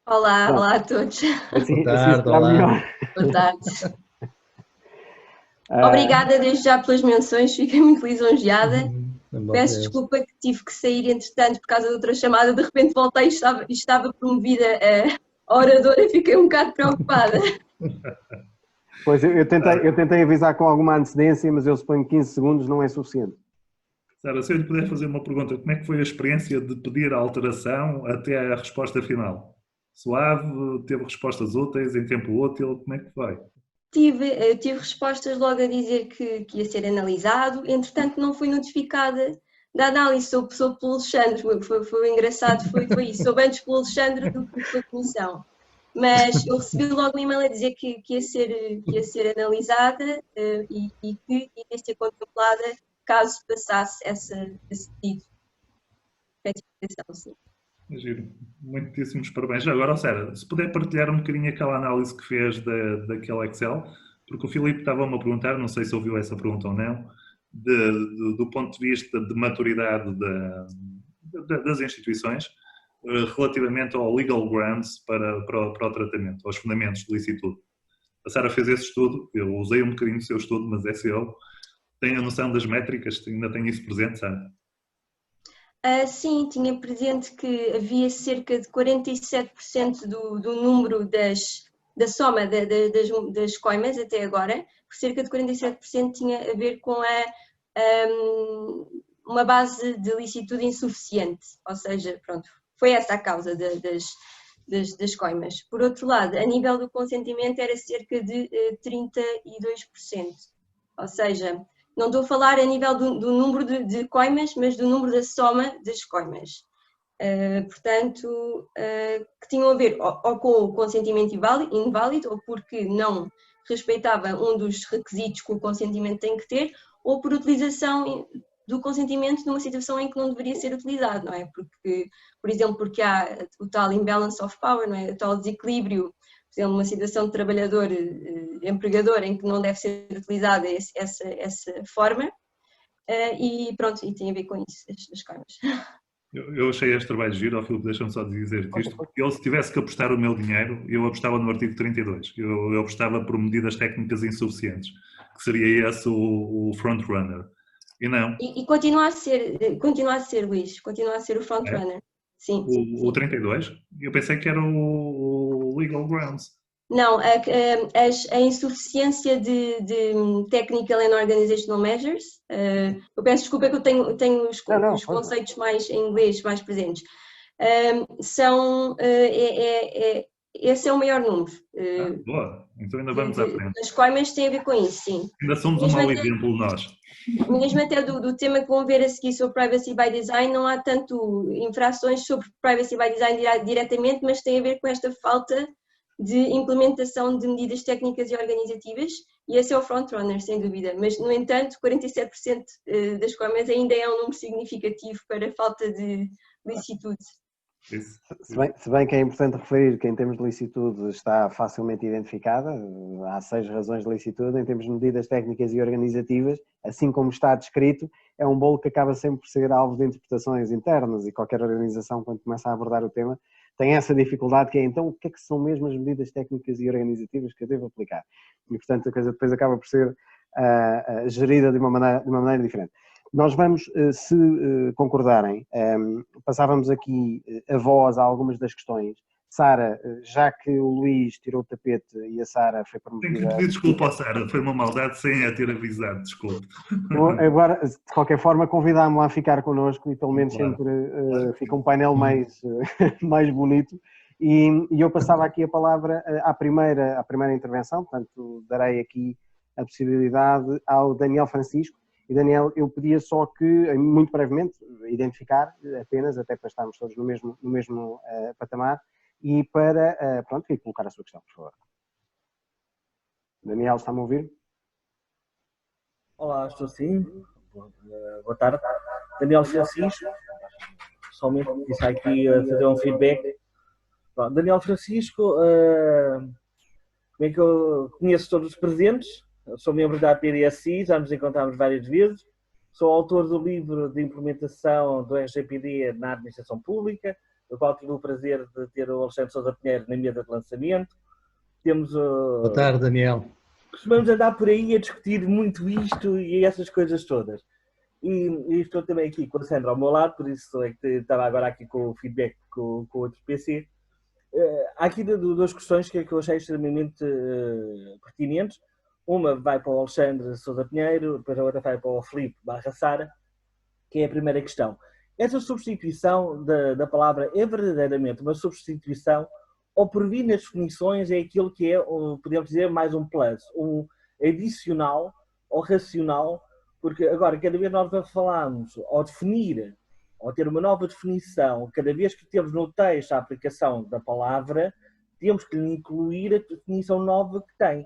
Olá a todos. Boa tarde, olá. Boa tarde. Obrigada desde já pelas menções, fiquei muito lisonjeada. Peço desculpa que tive que sair entretanto por causa de outra chamada, de repente voltei e estava promovida a oradora e fiquei um bocado preocupada. Pois, eu tentei avisar com alguma antecedência, mas eu suponho que 15 segundos não é suficiente. Sara, se eu lhe puder fazer uma pergunta, como é que foi a experiência de pedir a alteração até a resposta final? Suave, teve respostas úteis, em tempo útil, como é que foi? Eu tive respostas logo a dizer que ia ser analisado, entretanto não fui notificada da análise, sou pelo Alexandre, foi engraçado, foi isso, soube antes pelo Alexandre do que pela comissão. Mas eu recebi logo um e-mail a dizer que ia ser analisada e que ia ser contemplada caso passasse esse pedido. Retificação, sim. Giro. Muitíssimos parabéns. Agora, Sara, se puder partilhar um bocadinho aquela análise que fez daquele Excel, porque o Filipe estava-me a perguntar, não sei se ouviu essa pergunta ou não, do ponto de vista de maturidade das instituições relativamente ao legal grounds para o tratamento, aos fundamentos de licitude. A Sara fez esse estudo, eu usei um bocadinho do seu estudo, mas é seu. Tem a noção das métricas? Ainda tem isso presente, Sara? Sim, tinha presente que havia cerca de 47% do número da soma das coimas até agora, por cerca de 47% tinha a ver com uma base de licitude insuficiente, ou seja, pronto, foi essa a causa das coimas. Por outro lado, a nível do consentimento era cerca de 32%, ou seja, não estou a falar a nível do número de coimas, mas do número da soma das coimas. Portanto, que tinham a ver ou com o consentimento inválido, ou porque não respeitava um dos requisitos que o consentimento tem que ter, ou por utilização do consentimento numa situação em que não deveria ser utilizado, não é? Porque, por exemplo, porque há o tal imbalance of power, não é? O tal desequilíbrio, por exemplo, uma situação de trabalhador-empregador em que não deve ser utilizada essa forma, e pronto, e tem a ver com isso, as coimas. Eu achei este trabalho giro, Filipe, deixa-me só dizer que isto, eu se tivesse que apostar o meu dinheiro, eu apostava no artigo 32, eu apostava por medidas técnicas insuficientes, que seria esse o front-runner. E não. E continua a ser, Luís, continua a ser o front-runner. Sim, o 32? Eu pensei que era o legal grounds. Não, a insuficiência de technical and organizational measures, eu peço desculpa que eu tenho os conceitos mais em inglês mais presentes, esse é o maior número. Boa, então ainda vamos à frente. As coimas têm a ver com isso, sim. Ainda somos um mau exemplo nós. Mesmo até do tema que vão ver a seguir sobre Privacy by Design, não há tanto infrações sobre Privacy by Design diretamente, mas tem a ver com esta falta de implementação de medidas técnicas e organizativas, e esse é o front-runner, sem dúvida. Mas, no entanto, 47% das coimas ainda é um número significativo para a falta de licitude. Se bem que é importante referir que em termos de licitude está facilmente identificada, há 6 razões de licitude, em termos de medidas técnicas e organizativas, assim como está descrito, é um bolo que acaba sempre por ser alvo de interpretações internas, e qualquer organização, quando começa a abordar o tema, tem essa dificuldade que é, então, o que é que são mesmo as medidas técnicas e organizativas que eu devo aplicar? E, portanto, a coisa depois acaba por ser gerida de uma maneira diferente. Nós vamos, se concordarem, passávamos aqui a voz a algumas das questões. Sara, já que o Luís tirou o tapete e a Sara foi promovida... Tenho que pedir desculpa à Sara, foi uma maldade sem a ter avisado, desculpe. Agora, de qualquer forma, convidámo-la a ficar connosco e pelo menos Claro. sempre fica um painel mais bonito. E eu passava aqui a palavra à primeira intervenção, portanto, darei aqui a possibilidade ao Daniel Francisco. E Daniel, eu pedia só que, muito brevemente, identificar apenas, até para estarmos todos no mesmo patamar, e para, pronto, e colocar a sua questão, por favor. Daniel, está-me a ouvir? Olá, estou sim. Boa tarde. Daniel Francisco, somente disse aqui a fazer um feedback. Bom, Daniel Francisco, bem que eu conheço todos os presentes, sou membro da PDSI, já nos encontramos várias vezes, sou autor do livro de implementação do RGPD na administração pública, do qual tive o prazer de ter o Alexandre Sousa Pinheiro na mesa de lançamento. Temos Boa tarde, Daniel. Costumamos andar por aí a discutir muito isto e essas coisas todas. E estou também aqui com a Sandra ao meu lado, por isso é que estava agora aqui com o feedback com o outro PC. Há aqui duas questões que eu achei extremamente pertinentes. Uma vai para o Alexandre Sousa Pinheiro, depois a outra vai para o Filipe Sara, que é a primeira questão. Essa substituição da palavra é verdadeiramente uma substituição ou por vir nas definições é aquilo que é, podemos dizer, mais um plus, um adicional ou racional, porque agora cada vez nós falamos ao definir, ou ter uma nova definição, cada vez que temos no texto a aplicação da palavra, temos que incluir a definição nova que tem.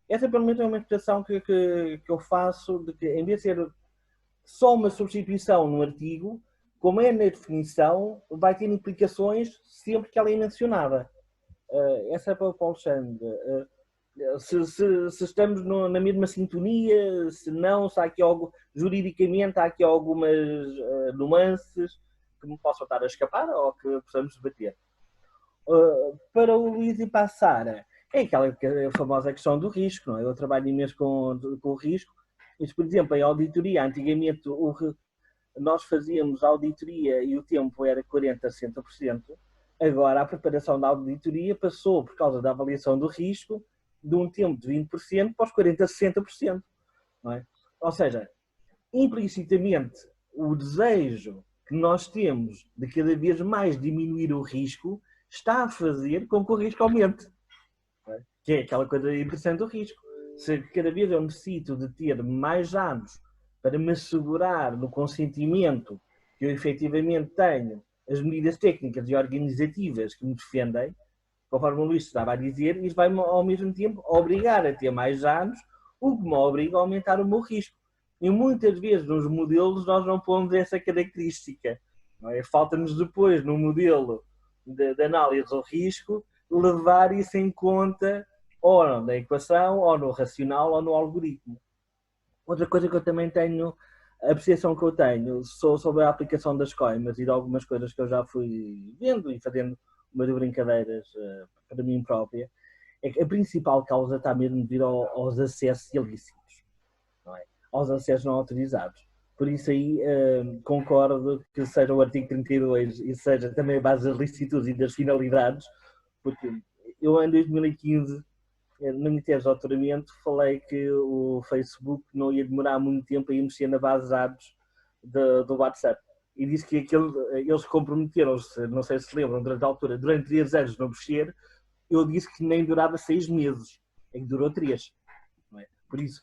Essa pelo menos é uma interpretação que eu faço, de que em vez de ser só uma substituição no artigo, como é na definição, vai ter implicações sempre que ela é mencionada. Essa é para o Alexandre. Se estamos na mesma sintonia, se não, se há aqui algo, juridicamente, há aqui algumas nuances que me possam estar a escapar ou que possamos debater. Para o Luís e para a Sara, é aquela famosa questão do risco, não é? Eu trabalho imenso com o risco. Mas, por exemplo, em auditoria, antigamente nós fazíamos auditoria e o tempo era 40% a 60%. Agora, a preparação da auditoria passou, por causa da avaliação do risco, de um tempo de 20% para os 40% a 60%. Não é? Ou seja, implicitamente, o desejo que nós temos de cada vez mais diminuir o risco está a fazer com que o risco aumente. Não é? Que é aquela coisa interessante do risco. Se cada vez eu necessito de ter mais anos para me assegurar no consentimento que eu efetivamente tenho as medidas técnicas e organizativas que me defendem, conforme o Luís estava a dizer, isso vai-me ao mesmo tempo obrigar a ter mais anos, o que me obriga a aumentar o meu risco. E muitas vezes nos modelos nós não pomos essa característica. Não é? Falta-nos depois no modelo de análise do risco levar isso em conta ou na equação, ou no racional, ou no algoritmo. Outra coisa que eu também tenho, a percepção que eu tenho sobre a aplicação das coimas e de algumas coisas que eu já fui vendo e fazendo umas brincadeiras para mim própria, é que a principal causa está mesmo devido aos acessos ilícitos, não é? Aos acessos não autorizados. Por isso aí concordo que seja o artigo 32 e seja também a base das licitudes e das finalidades, porque eu em 2015, na minha tese de doutoramento, falei que o Facebook não ia demorar muito tempo a ir mexer na base de dados do WhatsApp. E disse que eles comprometeram-se, não sei se se lembram, durante a altura, durante 3 anos não mexer. Eu disse que nem durava 6 meses, é que durou 3. Não é? Por isso,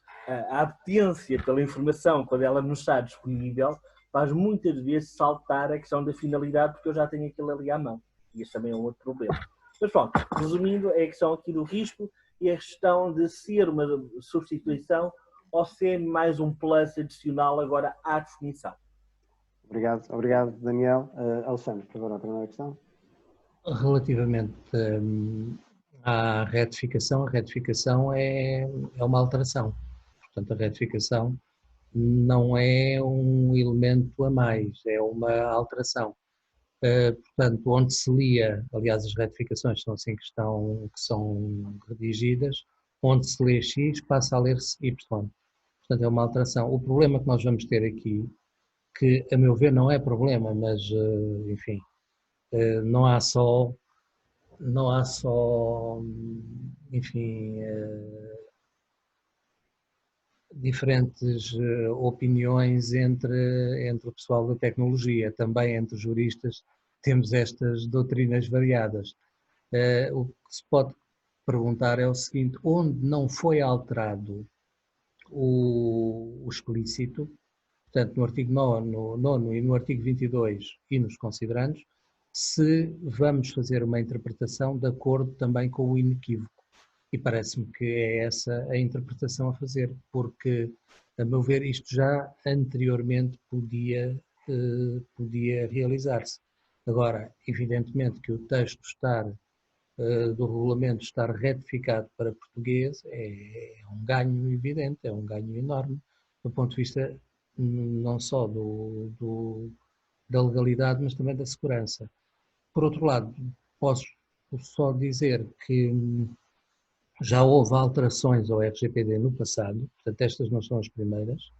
a apetência pela informação, quando ela nos está disponível, faz muitas vezes saltar a questão da finalidade, porque eu já tenho aquilo ali à mão. E este também é um outro problema. Mas pronto, resumindo, é a questão aqui do risco e a questão de ser uma substituição ou ser mais um plus adicional agora à definição. Obrigado Daniel. Alexandre, por favor, a primeira questão. Relativamente à retificação, a retificação é uma alteração. Portanto, a retificação não é um elemento a mais, é uma alteração. Portanto, onde se lia, aliás as retificações são assim que são redigidas, onde se lê X passa a ler-se Y. Portanto, é uma alteração. O problema que nós vamos ter aqui, que a meu ver não é problema, mas enfim, não há só, enfim, diferentes opiniões entre o pessoal da tecnologia, também entre juristas temos estas doutrinas variadas. O que se pode perguntar é o seguinte: onde não foi alterado o explícito, portanto no artigo 9 e no artigo 22 e nos considerandos, se vamos fazer uma interpretação de acordo também com o inequívoco. E parece-me que é essa a interpretação a fazer, porque, a meu ver, isto já anteriormente podia realizar-se. Agora, evidentemente que o texto do regulamento estar retificado para português é um ganho evidente, é um ganho enorme, do ponto de vista não só da legalidade, mas também da segurança. Por outro lado, posso só dizer que já houve alterações ao RGPD no passado, portanto estas não são as primeiras,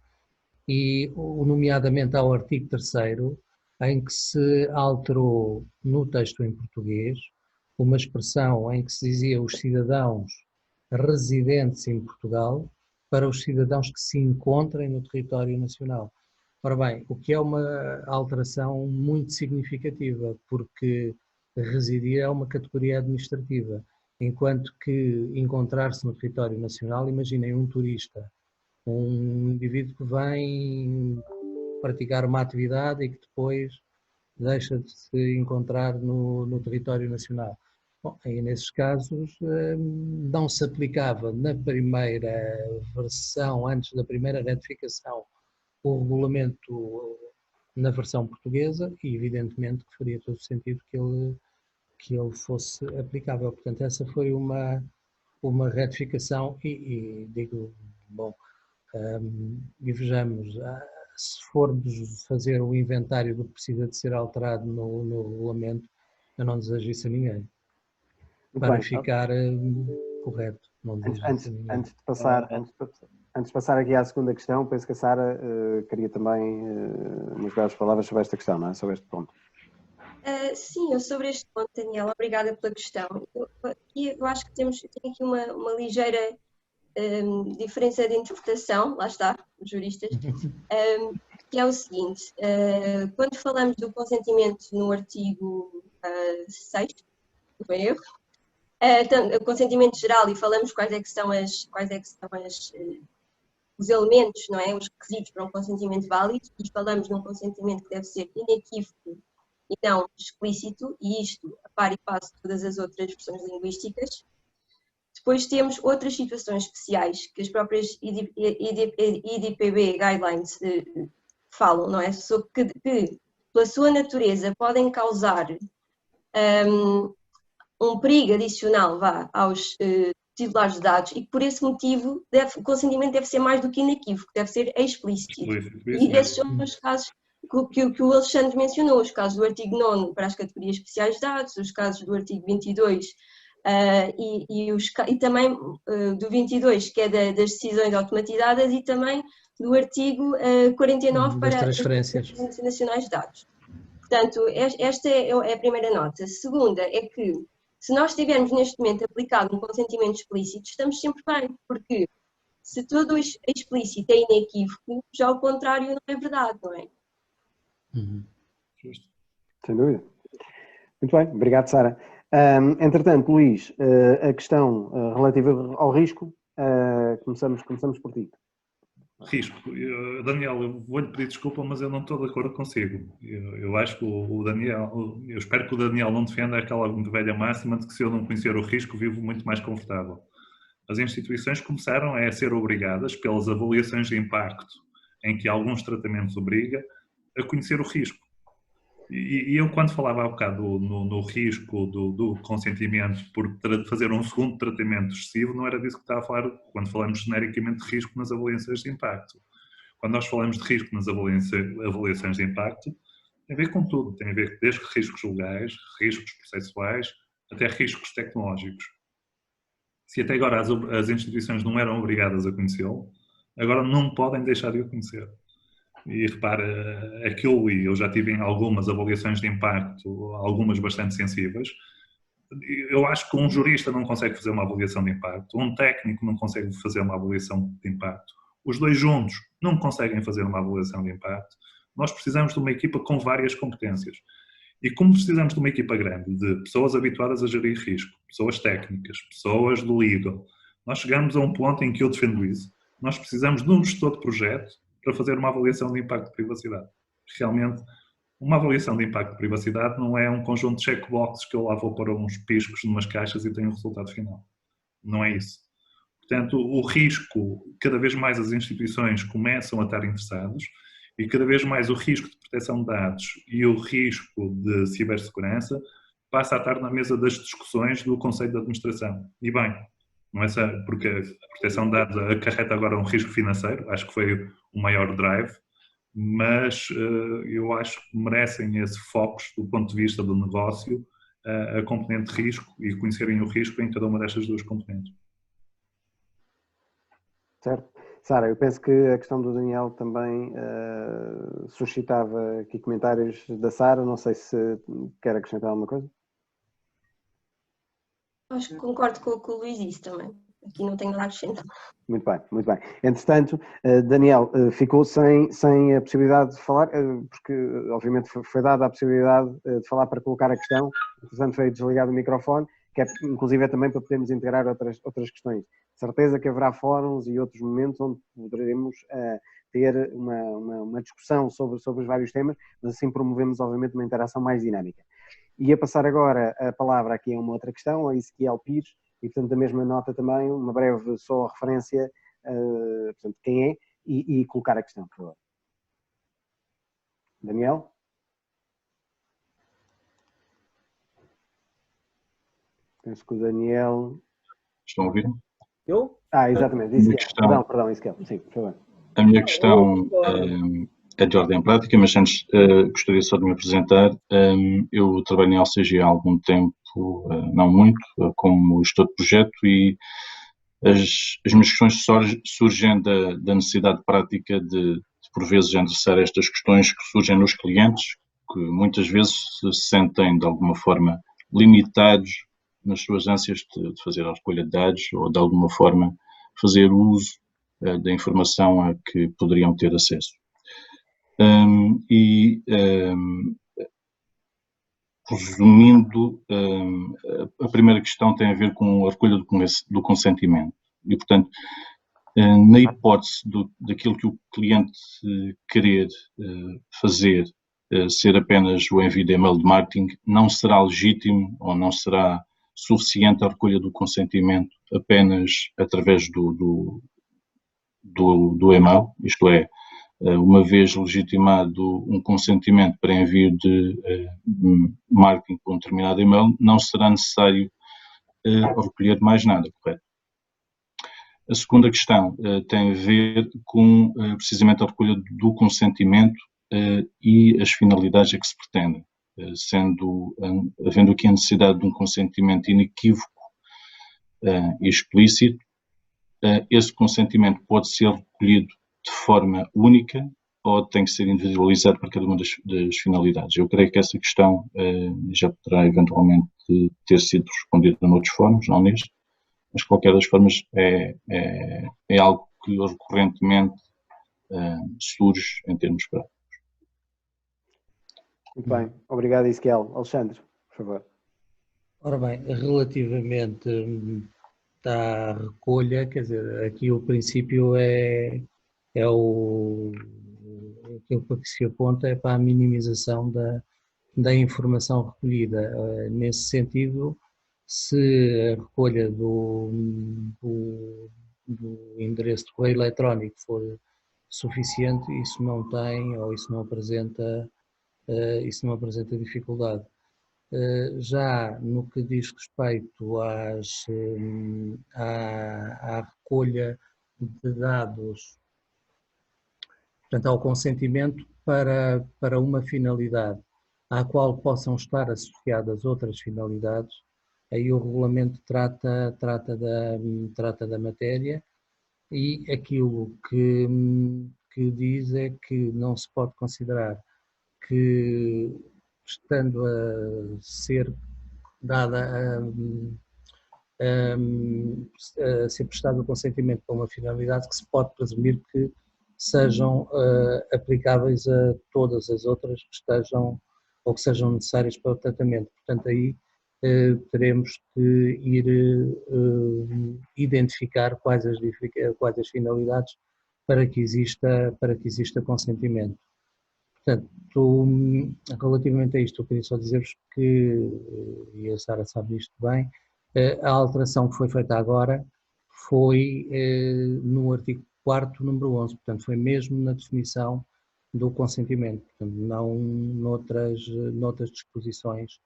e nomeadamente ao artigo 3º, em que se alterou no texto em português uma expressão em que se dizia os cidadãos residentes em Portugal para os cidadãos que se encontrem no território nacional. Ora bem, o que é uma alteração muito significativa, porque residir é uma categoria administrativa, enquanto que encontrar-se no território nacional, imaginem um turista, um indivíduo que vem praticar uma atividade e que depois deixa de se encontrar no território nacional. Bom, aí nesses casos não se aplicava na primeira versão, antes da primeira retificação, o regulamento na versão portuguesa e evidentemente que faria todo o sentido que ele fosse aplicável. Portanto, essa foi uma retificação e digo, bom, e vejamos, se formos fazer o inventário do que precisa de ser alterado no regulamento, eu não desejo isso a ninguém. Muito para bem. Ficar correto. Não antes de passar aqui à segunda questão, penso que a Sara queria também nos dar as palavras sobre esta questão, não é? Sobre este ponto. Sim, sobre este ponto, Daniel, obrigada pela questão. Eu acho que tem aqui uma ligeira diferença de interpretação, lá está, os juristas, que é o seguinte: quando falamos do consentimento no artigo 6º, não foi erro, o consentimento geral, e falamos quais é que são os elementos, não é? Os requisitos para um consentimento válido, e falamos de um consentimento que deve ser inequívoco e não explícito, e isto a par e passo de todas as outras versões linguísticas. Depois temos outras situações especiais que as próprias IDPB Guidelines falam, não é? Sobre que, pela sua natureza, podem causar um perigo adicional aos titulares de dados e que, por esse motivo, o consentimento deve ser mais do que inequívoco, deve ser explícito. E esses são os casos que o Alexandre mencionou, os casos do artigo 9 para as categorias especiais de dados, os casos do artigo 22 e também do 22, que é das decisões automatizadas, e também do artigo 49 para as transferências nacionais de dados. Portanto, esta é a primeira nota. A segunda é que, se nós tivermos neste momento aplicado um consentimento explícito, estamos sempre bem, porque se tudo explícito é inequívoco, já o contrário não é verdade, não é? Sem dúvida. Muito bem, obrigado, Sara. Entretanto, Luís, a questão relativa ao risco, começamos por ti. Risco. Daniel, eu vou-lhe pedir desculpa, mas eu não estou de acordo consigo. Eu acho que o Daniel, eu espero que o Daniel não defenda aquela velha máxima de que se eu não conhecer o risco, vivo muito mais confortável. As instituições começaram a ser obrigadas, pelas avaliações de impacto, em que alguns tratamentos obriga, a conhecer o risco. E eu, quando falava há bocado no risco do consentimento por fazer um segundo tratamento excessivo, não era disso que estava a falar quando falamos genericamente de risco nas avaliações de impacto. Quando nós falamos de risco nas avaliações de impacto, Tem a ver com tudo, tem a ver desde riscos legais, riscos processuais, até riscos tecnológicos. Se até agora as instituições não eram obrigadas a conhecê-lo, agora não podem deixar de o conhecer. E repara, aquilo, e eu já tive em algumas avaliações de impacto, algumas bastante sensíveis, eu acho que um jurista não consegue fazer uma avaliação de impacto, um técnico não consegue fazer uma avaliação de impacto, os dois juntos não conseguem fazer uma avaliação de impacto. Nós precisamos de uma equipa com várias competências. E como precisamos de uma equipa grande, de pessoas habituadas a gerir risco, pessoas técnicas, pessoas do legal, nós chegamos a um ponto em que eu defendo isso. Nós precisamos de um gestor de projeto para fazer uma avaliação de impacto de privacidade. Realmente, uma avaliação de impacto de privacidade não é um conjunto de checkboxes que eu lá vou pôr uns piscos numas caixas e tenho o resultado final. Não é isso. Portanto, o risco, cada vez mais as instituições começam a estar interessadas e cada vez mais o risco de proteção de dados e o risco de cibersegurança passa a estar na mesa das discussões do Conselho de Administração. E bem, não é só porque a proteção de dados acarreta agora um risco financeiro, acho que foi o maior drive, mas eu acho que merecem esse foco do ponto de vista do negócio, a componente de risco e conhecerem o risco em cada uma destas duas componentes. Certo. Sara, eu penso que a questão do Daniel também suscitava aqui comentários da Sara, não sei se quer acrescentar alguma coisa. Acho que concordo com o que o Luís disse também. Aqui não tenho nada a acrescentar. Muito bem, muito bem. Entretanto, Daniel ficou sem a possibilidade de falar, porque obviamente foi dada a possibilidade de falar para colocar a questão, portanto foi desligado o microfone, que é inclusive também para podermos integrar outras questões. Certeza que haverá fóruns e outros momentos onde poderemos ter uma discussão sobre os vários temas, mas assim promovemos obviamente uma interação mais dinâmica. Ia passar agora a palavra aqui a uma outra questão, a Ezequiel Pires, e portanto da mesma nota também, uma breve só referência, portanto, quem é, e colocar a questão, por favor. Daniel? Penso que o Daniel... Estão a ouvir? Eu? Exatamente, Ezequiel. Perdão, Ezequiel, sim, por favor. A minha questão é de ordem prática, mas antes gostaria só de me apresentar. Eu trabalho em LCG há algum tempo, não muito, como gestor de projeto, e as minhas questões surgem da necessidade prática de por vezes endereçar estas questões que surgem nos clientes, que muitas vezes se sentem de alguma forma limitados nas suas ânsias de fazer a recolha de dados ou de alguma forma fazer uso da informação a que poderiam ter acesso. Resumindo, a primeira questão tem a ver com a recolha do consentimento e, portanto, na hipótese daquilo que o cliente querer fazer ser apenas o envio de e-mail de marketing, não será legítimo ou não será suficiente a recolha do consentimento apenas através do e-mail, isto é, uma vez legitimado um consentimento para envio de marketing para um determinado e-mail, não será necessário recolher mais nada, correto? A segunda questão tem a ver com precisamente a recolha do consentimento e as finalidades a que se pretendem, havendo aqui a necessidade de um consentimento inequívoco e explícito. Esse consentimento pode ser recolhido de forma única ou tem que ser individualizado para cada uma das finalidades. Eu creio que essa questão já poderá eventualmente ter sido respondida noutros fóruns, não neste, mas de qualquer das formas é algo que recorrentemente surge em termos práticos. Muito bem, obrigado, Ezequiel. Alexandre, por favor. Ora bem, relativamente à recolha, quer dizer, aqui o princípio aquilo que se aponta é para a minimização da informação recolhida. Nesse sentido, se a recolha do endereço de correio eletrónico for suficiente, isso não tem ou isso não apresenta dificuldade. Já no que diz respeito à recolha de dados Portanto, ao consentimento para uma finalidade à qual possam estar associadas outras finalidades, aí o regulamento trata da matéria, e aquilo que diz é que não se pode considerar que, estando a ser dada a ser prestado o consentimento para uma finalidade, que se pode presumir que sejam aplicáveis a todas as outras que estejam ou que sejam necessárias para o tratamento. Portanto, aí teremos que ir identificar quais as finalidades para que exista consentimento. Portanto, relativamente a isto, eu queria só dizer-vos que, e a Sara sabe isto bem, a alteração que foi feita agora foi no artigo 4º, número 11, portanto foi mesmo na definição do consentimento, portanto não noutras disposições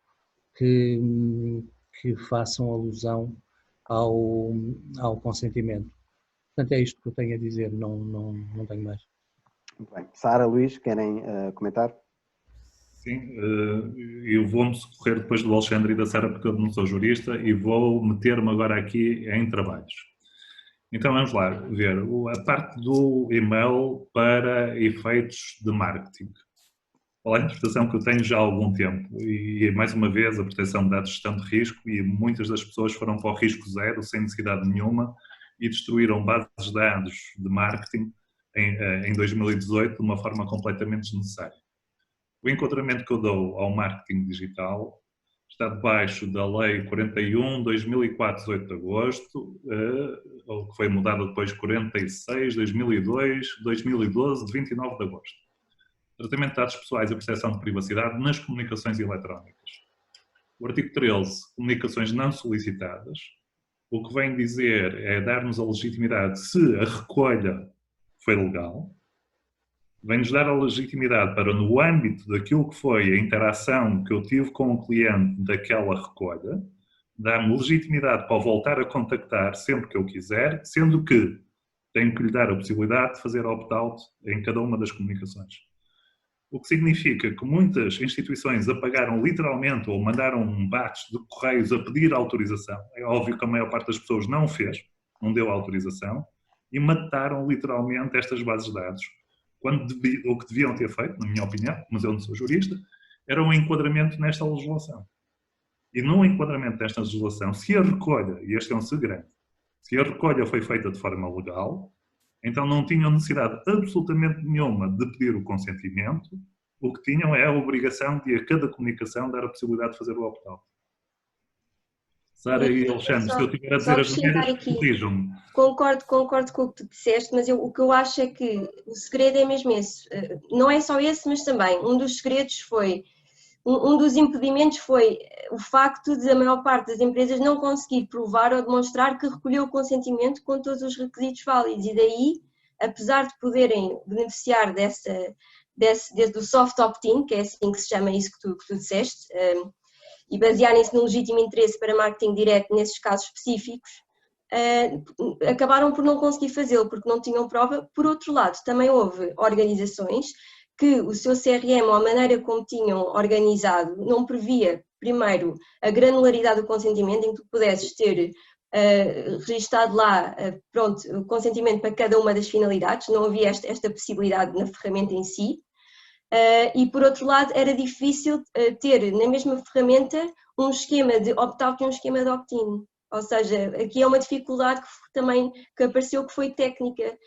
que façam alusão ao consentimento. Portanto é isto que eu tenho a dizer, não tenho mais. Muito bem. Sara, Luís, querem comentar? Sim, eu vou-me socorrer depois do Alexandre e da Sara, porque eu não sou jurista, e vou meter-me agora aqui em trabalhos. Então vamos lá ver a parte do e-mail para efeitos de marketing. Qual é a interpretação que eu tenho já há algum tempo? E mais uma vez, a proteção de dados, gestão de risco, e muitas das pessoas foram para o risco zero, sem necessidade nenhuma, e destruíram bases de dados de marketing em 2018 de uma forma completamente desnecessária. O enquadramento que eu dou ao marketing digital está debaixo da Lei 41/2004, 18 de agosto, que foi mudada depois 46/2002, 2012, de 29 de agosto. Tratamento de dados pessoais e proteção de privacidade nas comunicações eletrónicas. O artigo 13, comunicações não solicitadas, o que vem dizer é dar-nos a legitimidade se a recolha foi legal, vem-nos dar a legitimidade para, no âmbito daquilo que foi a interação que eu tive com o cliente daquela recolha, dar-me legitimidade para voltar a contactar sempre que eu quiser, sendo que tenho que lhe dar a possibilidade de fazer opt-out em cada uma das comunicações. O que significa que muitas instituições apagaram literalmente ou mandaram um batch de correios a pedir autorização. É óbvio que a maior parte das pessoas não fez, não deu autorização, e mataram literalmente estas bases de dados. O que deviam ter feito, na minha opinião, mas eu não sou jurista, era um enquadramento nesta legislação. E no enquadramento desta legislação, se a recolha, e este é um segredo, se a recolha foi feita de forma legal, então não tinham necessidade absolutamente nenhuma de pedir o consentimento, o que tinham é a obrigação de a cada comunicação dar a possibilidade de fazer o opt-out. Sara e Alexandre, se eu estiver a dizer as maneiras, corrijam-me. Concordo com o que tu disseste, mas o que eu acho é que o segredo é mesmo esse. Não é só esse, mas também um dos segredos foi, um dos impedimentos foi o facto de a maior parte das empresas não conseguir provar ou demonstrar que recolheu o consentimento com todos os requisitos válidos, e daí, apesar de poderem beneficiar do soft opt-in, que é assim que se chama isso que tu disseste, e basearem-se no legítimo interesse para marketing direto nesses casos específicos, acabaram por não conseguir fazê-lo porque não tinham prova. Por outro lado, também houve organizações que o seu CRM ou a maneira como tinham organizado não previa, primeiro, a granularidade do consentimento, em que tu pudesses ter registado lá o consentimento para cada uma das finalidades, não havia esta possibilidade na ferramenta em si. E por outro lado era difícil ter na mesma ferramenta um esquema de opt-out e um esquema de opt-in, ou seja, aqui é uma dificuldade que apareceu, que foi técnica.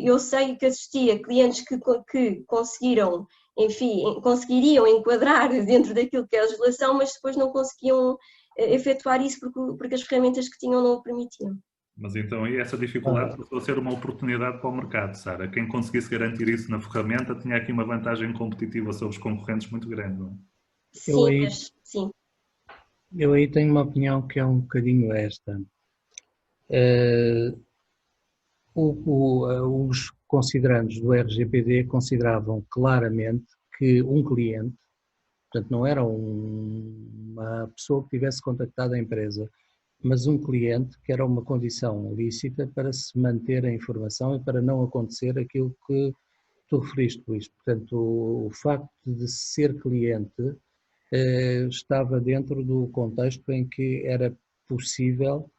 Eu sei que assisti a clientes que conseguiram, enfim, conseguiriam enquadrar dentro daquilo que é a legislação, mas depois não conseguiam efetuar isso porque as ferramentas que tinham não o permitiam. Mas então aí essa dificuldade passou a ser uma oportunidade para o mercado, Sara. Quem conseguisse garantir isso na ferramenta tinha aqui uma vantagem competitiva sobre os concorrentes muito grande, não é? Sim. Eu aí tenho uma opinião que é um bocadinho esta. Os considerandos do RGPD consideravam claramente que um cliente, portanto não era uma pessoa que tivesse contactado a empresa, mas um cliente, que era uma condição lícita para se manter a informação e para não acontecer aquilo que tu referiste, Luís. Portanto, o facto de ser cliente estava dentro do contexto em que era possível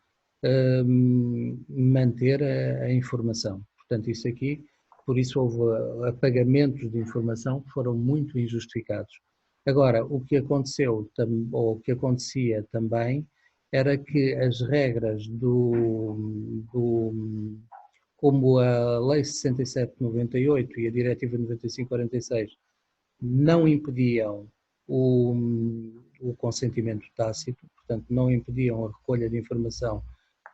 manter a informação. Portanto, isso aqui, por isso houve apagamentos de informação que foram muito injustificados. Agora, o que aconteceu, ou o que acontecia também, era que as regras como a Lei 67/98 e a Diretiva 95/46 não impediam o consentimento tácito, portanto, não impediam a recolha de informação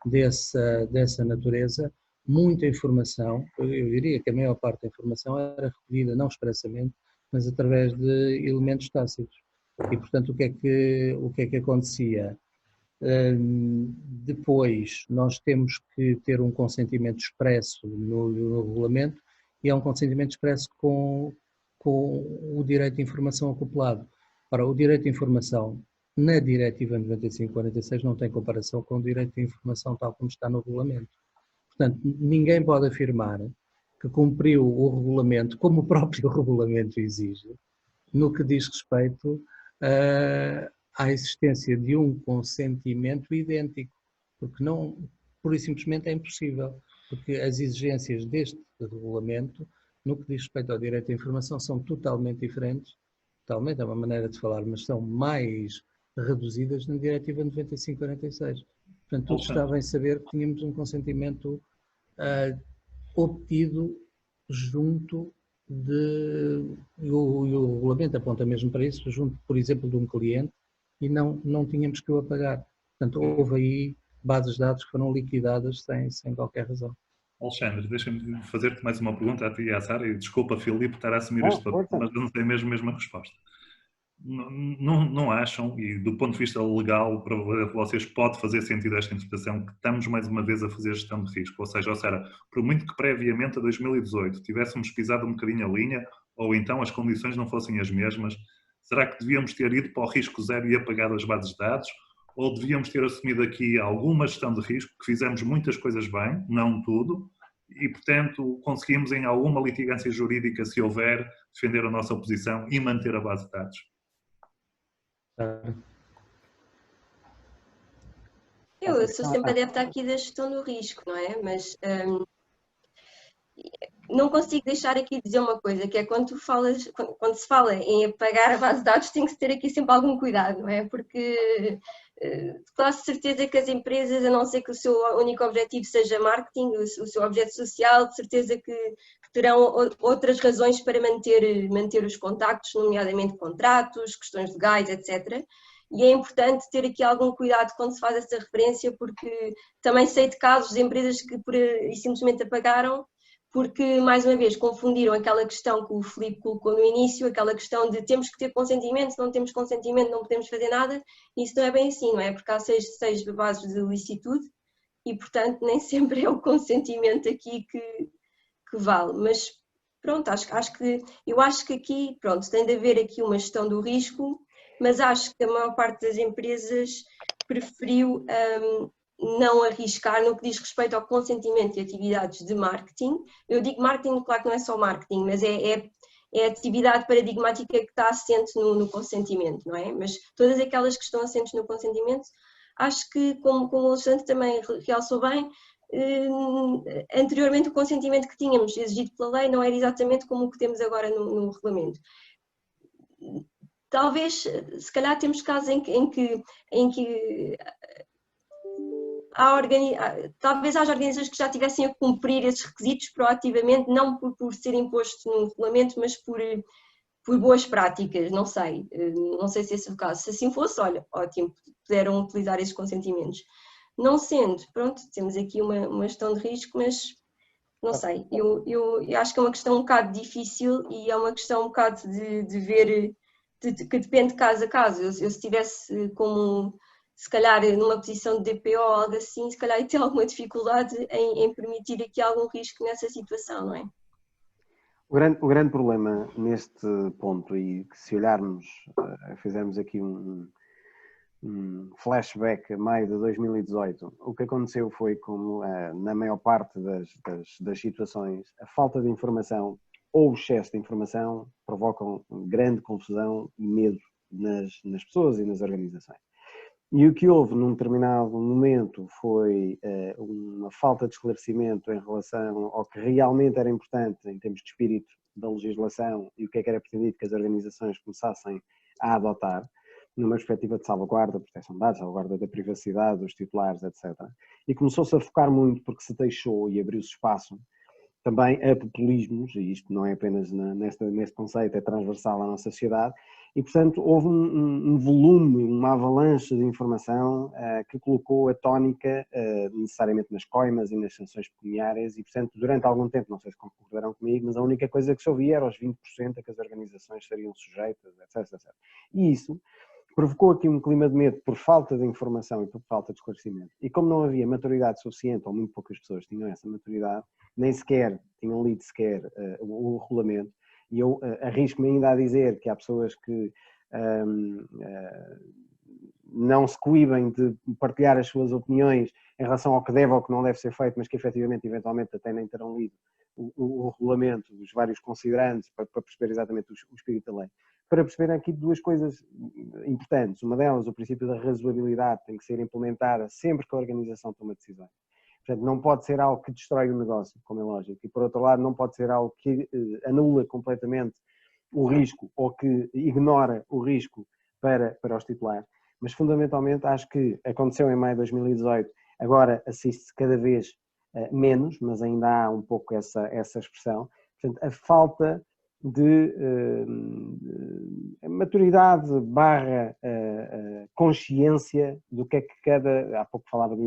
dessa natureza, muita informação, eu diria que a maior parte da informação era recolhida não expressamente, mas através de elementos tácitos. E, portanto, o que é que acontecia? Depois, nós temos que ter um consentimento expresso no regulamento, e é um consentimento expresso com o direito de informação acoplado. Ora, o direito de informação na Diretiva 95/46 não tem comparação com o direito de informação tal como está no regulamento. Portanto, ninguém pode afirmar que cumpriu o regulamento, como o próprio regulamento exige, no que diz respeito à existência de um consentimento idêntico, porque não, pura e simplesmente é impossível, porque as exigências deste regulamento, no que diz respeito ao direito à informação, são totalmente diferentes, totalmente é uma maneira de falar, mas são mais reduzidas na Diretiva 95/46. Portanto, todos estavam em saber que tínhamos um consentimento obtido junto e o regulamento aponta mesmo para isso, junto, por exemplo, de um cliente, e não tínhamos que o apagar. Portanto, houve aí bases de dados que foram liquidadas sem qualquer razão. Alexandre, deixa-me fazer-te mais uma pergunta a ti e à Sara, e desculpa, Filipe, estar a assumir este papel, mas eu não sei mesmo a resposta. Não acham, e do ponto de vista legal, para vocês pode fazer sentido esta interpretação, que estamos mais uma vez a fazer gestão de risco? Ou seja, por muito que previamente a 2018 tivéssemos pisado um bocadinho a linha, ou então as condições não fossem as mesmas, será que devíamos ter ido para o risco zero e apagado as bases de dados? Ou devíamos ter assumido aqui alguma gestão de risco, que fizemos muitas coisas bem, não tudo, e, portanto, conseguimos em alguma litigância jurídica, se houver, defender a nossa posição e manter a base de dados? Eu sou sempre adepta aqui da gestão do risco, não é? Mas não consigo deixar aqui de dizer uma coisa, que é quando se fala em apagar a base de dados, tem que se ter aqui sempre algum cuidado, não é? Porque quase certeza que as empresas, a não ser que o seu único objetivo seja marketing, o seu objeto social, de certeza que terão outras razões para manter os contactos, nomeadamente contratos, questões legais, etc. E é importante ter aqui algum cuidado quando se faz essa referência, porque também sei de casos de empresas que simplesmente apagaram, porque, mais uma vez, confundiram aquela questão que o Filipe colocou no início, aquela questão de temos que ter consentimento, se não temos consentimento não podemos fazer nada. Isso não é bem assim, não é? Porque há seis bases de licitude e, portanto, nem sempre é o consentimento aqui que vale. Mas, pronto, eu acho que aqui, pronto, tem de haver aqui uma gestão do risco, mas acho que a maior parte das empresas preferiu não arriscar no que diz respeito ao consentimento de atividades de marketing. Eu digo marketing, claro que não é só marketing, mas é a atividade paradigmática que está assente no consentimento, não é? Mas todas aquelas que estão assentes no consentimento, acho que, como o Alexandre também realçou bem, anteriormente o consentimento que tínhamos exigido pela lei não era exatamente como o que temos agora no regulamento. Talvez, se calhar temos casos em que talvez haja organizações que já tivessem a cumprir esses requisitos proativamente, não por ser imposto no regulamento, mas por boas práticas, não sei se esse é o caso. Se assim fosse, olha, ótimo, puderam utilizar esses consentimentos. Não sendo, pronto, temos aqui uma gestão de risco, mas não sei, eu acho que é uma questão um bocado difícil e é uma questão um bocado de ver, que depende de caso a caso. Eu se estivesse se calhar numa posição de DPO ou algo assim, se calhar ia ter alguma dificuldade em permitir aqui algum risco nessa situação, não é? O grande problema neste ponto, e que se olharmos, fizermos aqui um flashback a maio de 2018, o que aconteceu foi, como na maior parte das situações, a falta de informação ou excesso de informação provocam grande confusão e medo nas pessoas e nas organizações. E o que houve num determinado momento foi uma falta de esclarecimento em relação ao que realmente era importante em termos de espírito da legislação e o que era pretendido que as organizações começassem a adotar, numa perspectiva de salvaguarda, proteção de dados, salvaguarda da privacidade dos titulares, etc. E começou-se a focar muito porque se deixou e abriu-se espaço também a populismos, e isto não é apenas neste conceito, é transversal à nossa sociedade, e portanto houve um volume, uma avalanche de informação que colocou a tónica necessariamente nas coimas e nas sanções pecuniárias, e portanto durante algum tempo, não sei se concordarão comigo, mas a única coisa que se ouvia era os 20% a que as organizações seriam sujeitas, etc, etc. E isso provocou aqui um clima de medo por falta de informação e por falta de esclarecimento. E como não havia maturidade suficiente, ou muito poucas pessoas tinham essa maturidade, nem sequer tinham lido sequer o regulamento, e eu arrisco-me ainda a dizer que há pessoas que não se coíbem de partilhar as suas opiniões em relação ao que deve ou que não deve ser feito, mas que efetivamente, eventualmente, até nem terão lido o regulamento, os vários considerantes, para perceber exatamente o espírito da lei. Para perceber aqui duas coisas importantes. Uma delas, o princípio da razoabilidade tem que ser implementada sempre que a organização toma decisões. Portanto, não pode ser algo que destrói o negócio, como é lógico. E, por outro lado, não pode ser algo que anula completamente o risco ou que ignora o risco para os titulares. Mas, fundamentalmente, acho que aconteceu em maio de 2018, agora assiste-se cada vez menos, mas ainda há um pouco essa expressão. Portanto, a falta de maturidade barra consciência do que é que há pouco falava do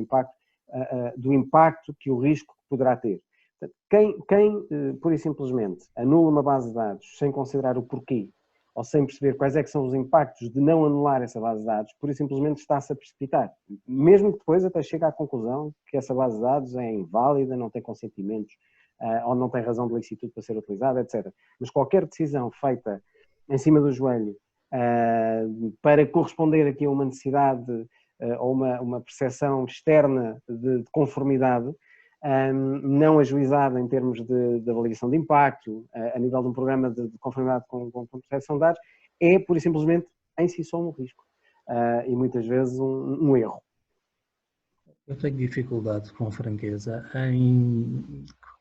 impacto que o risco poderá ter. Portanto, quem pura e simplesmente anula uma base de dados sem considerar o porquê, ou sem perceber quais é que são os impactos de não anular essa base de dados, pura e simplesmente está-se a precipitar. Mesmo que depois até chegue à conclusão que essa base de dados é inválida, não tem consentimentos, ou não tem razão de licitude para ser utilizada, etc. Mas qualquer decisão feita em cima do joelho para corresponder aqui a uma necessidade ou uma percepção externa de conformidade, não ajuizada em termos de avaliação de impacto, a nível de um programa de conformidade com proteção de dados, é pura e simplesmente em si só um risco e muitas vezes um erro. Eu tenho dificuldade, com franqueza,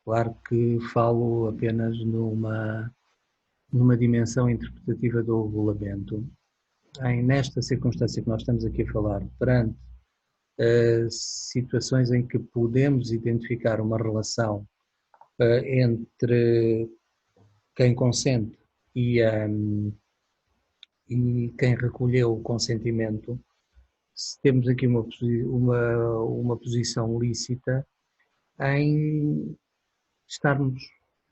claro que falo apenas numa dimensão interpretativa do regulamento. Nesta circunstância que nós estamos aqui a falar, perante situações em que podemos identificar uma relação entre quem consente e quem recolheu o consentimento, se temos aqui uma posição lícita em estarmos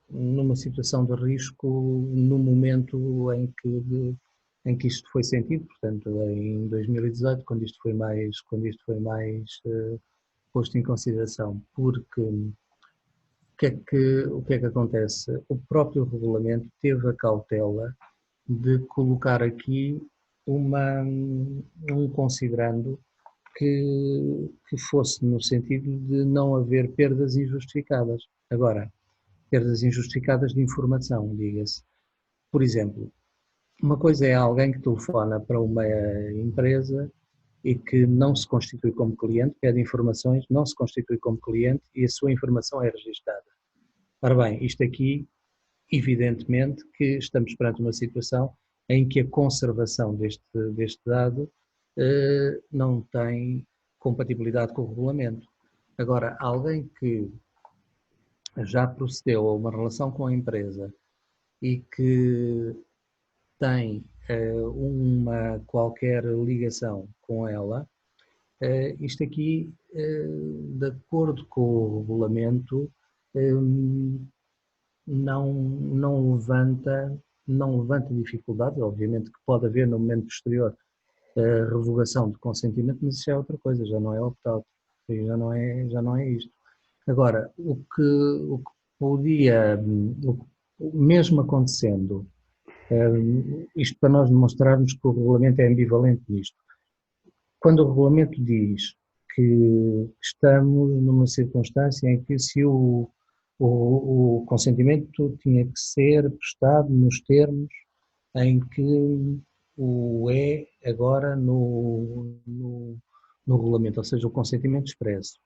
numa situação de risco no momento em que isto foi sentido, portanto em 2018, quando isto foi mais posto em consideração, porque o que é que acontece? O próprio regulamento teve a cautela de colocar aqui um considerando que fosse no sentido de não haver perdas injustificadas. Agora, perdas injustificadas de informação, diga-se. Por exemplo, uma coisa é alguém que telefona para uma empresa e que não se constitui como cliente, pede informações, não se constitui como cliente e a sua informação é registada. Ora bem, isto aqui, evidentemente que estamos perante uma situação em que a conservação deste dado não tem compatibilidade com o regulamento. Agora, alguém que já procedeu a uma relação com a empresa e que tem uma qualquer ligação com ela, isto aqui, de acordo com o regulamento, não levanta dificuldades. Obviamente que pode haver no momento posterior revogação de consentimento, mas isso é outra coisa, já não é opt-out, já não é isto. Agora, o que podia, mesmo acontecendo, isto para nós demonstrarmos que o regulamento é ambivalente nisto. Quando o regulamento diz que estamos numa circunstância em que se o O consentimento tinha que ser prestado nos termos em que o é agora no regulamento, ou seja, o consentimento expresso.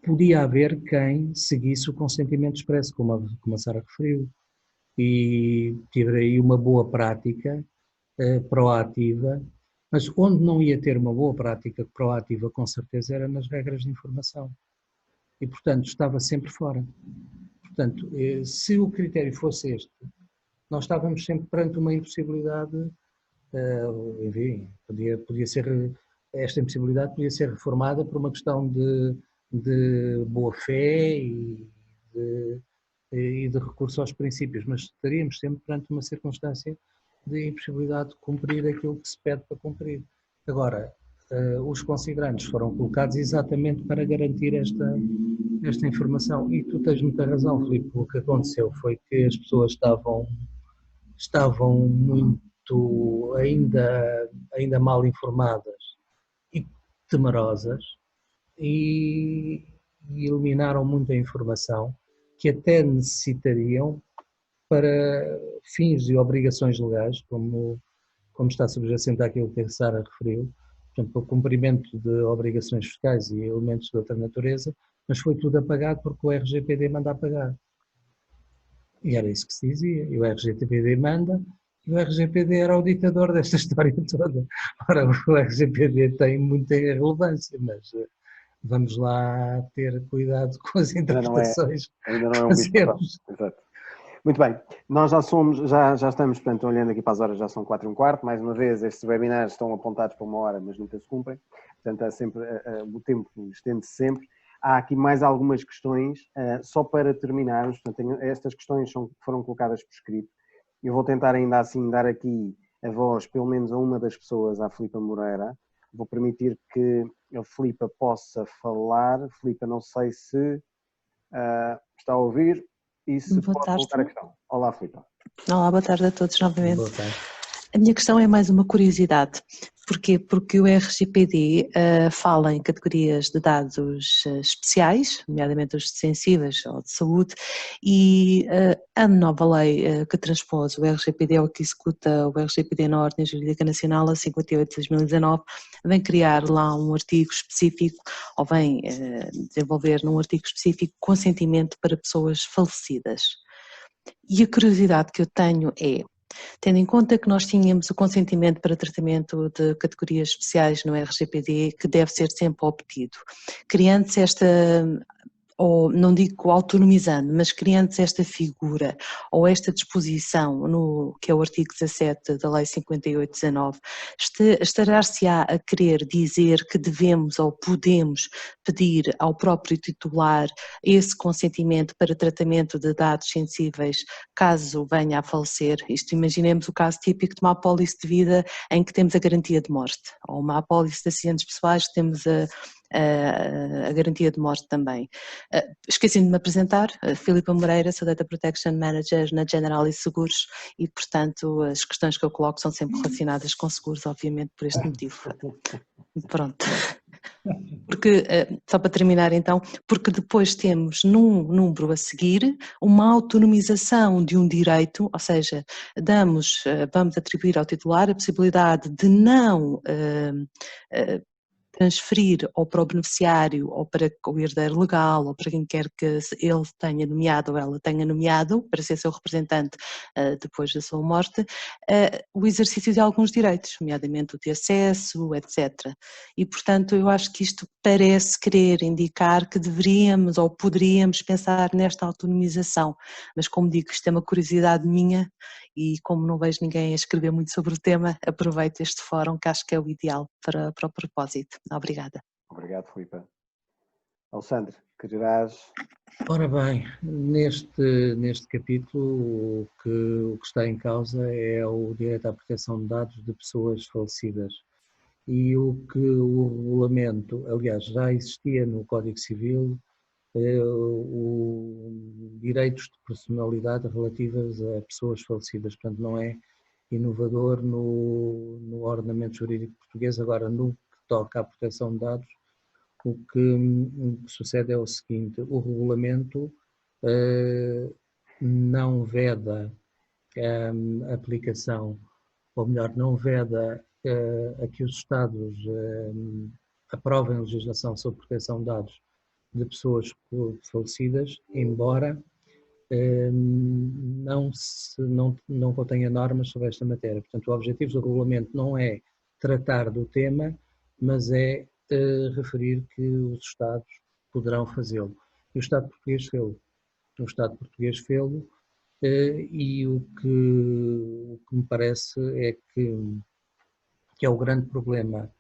Podia haver quem seguisse o consentimento expresso, como a Sara referiu, e tive aí uma boa prática proativa, mas onde não ia ter uma boa prática proativa, com certeza, era nas regras de informação. E, portanto, estava sempre fora. Portanto, se o critério fosse este, nós estávamos sempre perante uma impossibilidade, enfim, podia ser, esta impossibilidade podia ser reformada por uma questão de boa-fé e de recurso aos princípios, mas estaríamos sempre perante uma circunstância de impossibilidade de cumprir aquilo que se pede para cumprir. Agora, os considerandos foram colocados exatamente para garantir esta informação. E tu tens muita razão, Filipe. O que aconteceu foi que as pessoas estavam muito ainda mal informadas e temerosas e eliminaram muita informação que até necessitariam para fins e obrigações legais, como está subjacente àquilo que a Sara referiu, portanto, para o cumprimento de obrigações fiscais e elementos de outra natureza, mas foi tudo apagado porque o RGPD manda apagar. E era isso que se dizia, e o RGPD manda, e o RGPD era o ditador desta história toda. Ora, o RGPD tem muita relevância, mas vamos lá ter cuidado com as interpretações. Ainda não é um bicho. Exato. Muito bem, nós já estamos, portanto, olhando aqui para as horas, já são 4:15, mais uma vez estes webinars estão apontados para 1 hora, mas nunca se cumprem, portanto há sempre, o tempo estende-se sempre. Há aqui mais algumas questões, só para terminarmos, portanto, estas questões foram colocadas por escrito, eu vou tentar ainda assim dar aqui a voz, pelo menos a uma das pessoas, à Filipa Moreira, vou permitir que a Filipa possa falar. Filipa, não sei se está a ouvir. E se pode colocar a questão. Olá, Filipe. Olá, boa tarde a todos novamente. Boa tarde. A minha questão é mais uma curiosidade. Porquê? Porque o RGPD fala em categorias de dados especiais, nomeadamente os sensíveis ou de saúde, e a nova lei que transpôs o RGPD, ou que executa o RGPD na Ordem Jurídica Nacional, a 58 de 2019, vem criar lá um artigo específico, ou vem desenvolver num artigo específico consentimento para pessoas falecidas. E a curiosidade que eu tenho é, tendo em conta que nós tínhamos o consentimento para tratamento de categorias especiais no RGPD, que deve ser sempre obtido, criando-se esta, ou não digo autonomizando, mas criando-se esta figura ou esta disposição, que é o artigo 17 da Lei 58/19, estará-se-á a querer dizer que devemos ou podemos pedir ao próprio titular esse consentimento para tratamento de dados sensíveis caso venha a falecer? Isto, imaginemos o caso típico de uma apólice de vida em que temos a garantia de morte, ou uma apólice de acidentes pessoais que temos a garantia de morte também. Esqueci de me apresentar, Filipa Moreira, sou Data Protection Manager na Generali Seguros e, portanto, as questões que eu coloco são sempre relacionadas com seguros, obviamente, por este motivo. Pronto. Porque, só para terminar então, porque depois temos num número a seguir uma autonomização de um direito, ou seja, vamos atribuir ao titular a possibilidade de não transferir ou para o beneficiário ou para o herdeiro legal ou para quem quer que ele tenha nomeado ou ela tenha nomeado para ser seu representante depois da sua morte, o exercício de alguns direitos, nomeadamente o de acesso, etc. E, portanto, eu acho que isto parece querer indicar que deveríamos ou poderíamos pensar nesta autonomização, mas como digo, isto é uma curiosidade minha e como não vejo ninguém a escrever muito sobre o tema, aproveito este fórum que acho que é o ideal para o propósito. Obrigada. Obrigado, Filipe. Alexandre, quererás... Ora bem, neste capítulo o que está em causa é o direito à proteção de dados de pessoas falecidas. E o que o regulamento, aliás, já existia no Código Civil, direitos de personalidade relativas a pessoas falecidas, portanto não é inovador no ordenamento jurídico português. Agora, no que toca à proteção de dados, o que sucede é o seguinte: o regulamento não veda a aplicação, ou melhor, não veda a que os Estados aprovem legislação sobre proteção de dados de pessoas falecidas, embora não contenha normas sobre esta matéria. Portanto, o objetivo do regulamento não é tratar do tema, mas é referir que os Estados poderão fazê-lo. E o Estado português fê-lo. O Estado português fê-lo e o que me parece é que é o grande problema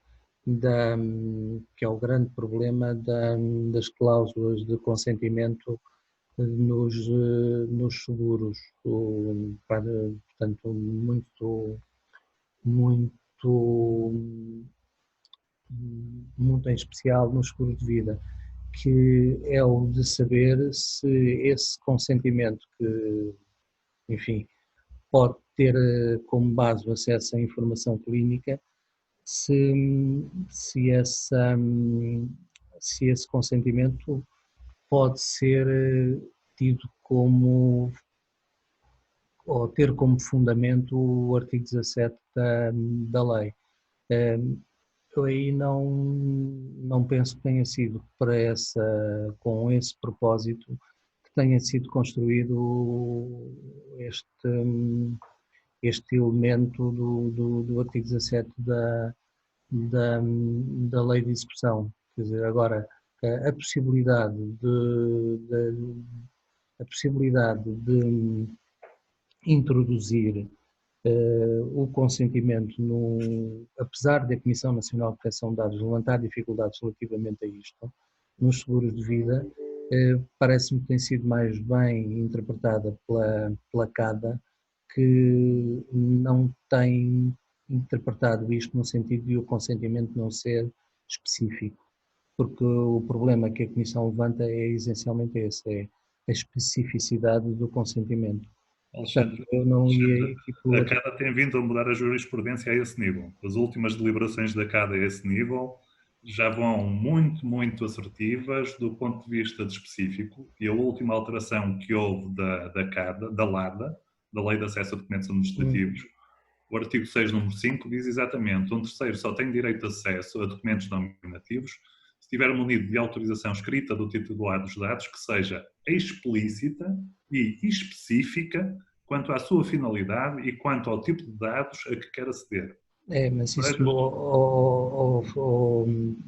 das cláusulas de consentimento nos seguros, portanto, muito em especial nos seguros de vida, que é o de saber se esse consentimento que, enfim, pode ter como base o acesso à informação clínica, se esse consentimento pode ser tido como, ou ter como fundamento o artigo 17 da lei. Eu aí não penso que tenha sido com esse propósito que tenha sido construído este elemento do artigo 17 da lei de execução. Quer dizer, agora, a possibilidade de introduzir o consentimento, apesar da Comissão Nacional de Proteção de Dados levantar dificuldades relativamente a isto, nos seguros de vida, parece-me que tem sido mais bem interpretada pela CADA, que não tem interpretado isto no sentido de o consentimento não ser específico, porque o problema que a Comissão levanta é essencialmente esse, é a especificidade do consentimento. Alexandre, eu não ia... A CADA tem vindo a mudar a jurisprudência a esse nível. As últimas deliberações da CADA a esse nível já vão muito, muito assertivas do ponto de vista de específico, e a última alteração que houve da CADA, da LADA, da Lei de Acesso a Documentos Administrativos, o artigo 6, número 5, diz exatamente: um terceiro só tem direito de acesso a documentos nominativos se estiver munido de autorização escrita do titular dos dados que seja explícita e específica quanto à sua finalidade e quanto ao tipo de dados a que quer aceder. Mas isso,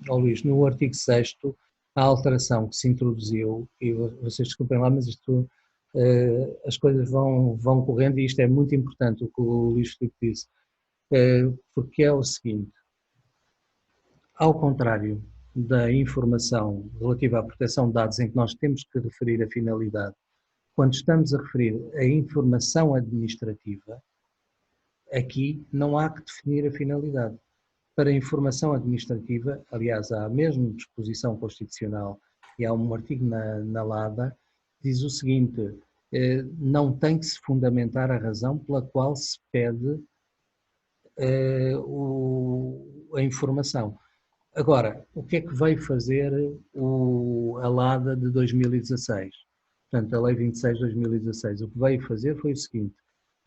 Luís, no artigo 6º, a alteração que se introduziu, e vocês desculpem lá, mas isto, as coisas vão correndo, e isto é muito importante o que o Luís Filipe disse, porque é o seguinte: ao contrário da informação relativa à proteção de dados, em que nós temos que referir a finalidade, quando estamos a referir a informação administrativa, aqui não há que definir a finalidade. Para a informação administrativa, aliás, há a mesma disposição constitucional e há um artigo na LADA, diz o seguinte: não tem que se fundamentar a razão pela qual se pede a informação. Agora, o que é que veio fazer a LADA de 2016? Portanto, a Lei 26 de 2016, o que veio fazer foi o seguinte: